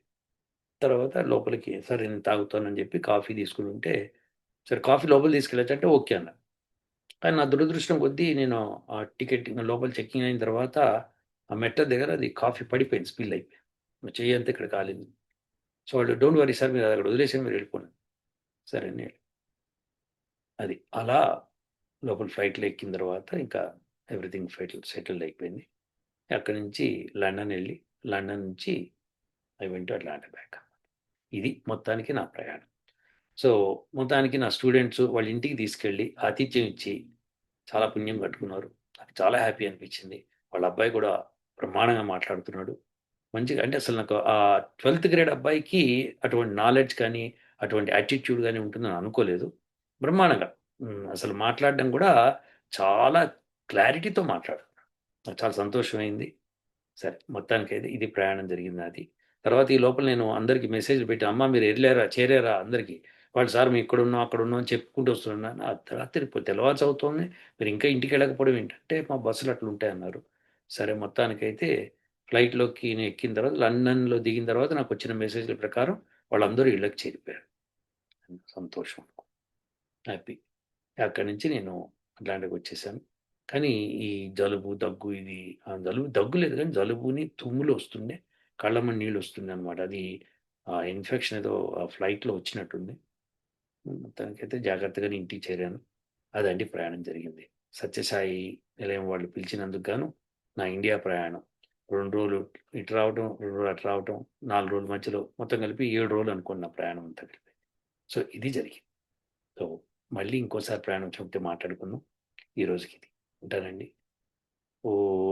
తర్వాత లోపలికి సరే నేను తాగుతానని చెప్పి కాఫీ తీసుకొనుంటే, సరే కాఫీ లోపలికి తీసుకెళ్ళొచ్చంటే ఓకే అన్నా. కానీ నా దురదృష్టం కొద్దీ నేను టికెట్ లోపల చెకింగ్ అయిన తర్వాత ఆ మెట్ల దగ్గర అది కాఫీ పడిపోయింది. స్పిల్ అయిపోయింది. నా చెయ్యంతా ఇక్కడ కాలింది. సో, వాళ్ళు డోంట్ వర్రీ సార్, మీరు అక్కడ వదిలేసేయండి, మీరు వెళ్ళిపోండి. సరే అని అది. అలా లోపల ఫ్లైట్‌లో ఎక్కిన తర్వాత ఇంకా ఎవ్రీథింగ్ సెటిల్డ్ అయిపోయింది. అక్కడి నుంచి లండన్ ఎళ్లి, లండన్ నుంచి I went to Atlanta back. ఇది మొత్తానికి నా ప్రయాణం. సో, మొత్తానికి నా స్టూడెంట్స్ వాళ్ళ ఇంటికి తీసుకెళ్ళి ఆతిథ్యం ఇచ్చి చాలా పుణ్యం కట్టుకున్నారు. నాకు చాలా హ్యాపీ అనిపించింది. వాళ్ళ అబ్బాయి కూడా బ్రహ్మాండంగా మాట్లాడుతున్నాడు. మంచిగా అంటే అసలు నాకు 12థ్ గ్రేడ్ అబ్బాయికి అటువంటి నాలెడ్జ్ కానీ, అటువంటి యాటిట్యూడ్ గాని ఉంటుందని అనుకోలేదు. బ్రహ్మాండంగా అసలు మాట్లాడడం కూడా చాలా క్లారిటీతో మాట్లాడాడు. నాకు చాలా సంతోషమైంది. సరే మొత్తానికైతే ఇది ప్రయాణం జరిగింది నాది. తర్వాత ఈ లోపల నేను అందరికి మెసేజ్‌లు పెట్టి, "అమ్మ మీరు ఎళ్ళారా? చేరారా?" అందరికి. వాళ్ళు, "సార్ మేము ఇక్కడున్నాం, అక్కడున్నాం" అని చెప్పుకుంటూ వస్తున్నాను. అర్ధరాత్రి తెల్లవారుజాముతోంది. మీరు ఇంకా ఇంటికెళ్ళకపోవడం ఏంటంటే, "మా బస్సులు అట్లుంటాయన్నారు." సరే మొత్తానికైతే ఫ్లైట్‌లోకి నేను ఎక్కిన తర్వాత లండన్‌లో దిగిన తర్వాత నాకొచ్చిన మెసేజ్‌ల ప్రకారం వాళ్ళందరూ ఇళ్ళకి చేరిపోయారు. సంతోషం. హ్యాపీ. అక్కడి నుంచి నేను అట్లాంటికొచ్చేసాను. కానీ ఈ జలుబు, దగ్గు ఇది దగ్గు లేదు గానీ జలుబుని, తుమ్ములు వస్తుండే. కళ్ళమ్మట నీళ్ళొస్తుందనమాట. అది ఇన్ఫెక్షన్ ఏదో ఫ్లైట్‌లో వచ్చినట్టుంది. మొత్తానికైతే జాగ్రత్తగానే ఇంటికి చేరాను. అదండి ప్రయాణం జరిగింది. సత్యసాయి నిలయం వాళ్ళు పిలిచినందుకు గాను నా ఇండియా ప్రయాణం. 2 రోజులు ఇటు రావటం, 2 రోజులు అటు రావటం, 4 రోజుల మధ్యలో మొత్తం కలిపి 7 రోజులు అనుకోండి నా ప్రయాణం అంతా కలిపి. సో, ఇది జరిగింది. సో, మళ్ళీ ఇంకోసారి ప్రయాణం వచ్చినప్పుడు మాట్లాడుకుందాం. ఈ రోజుకిది. ఉంటానండి. ఓహ్!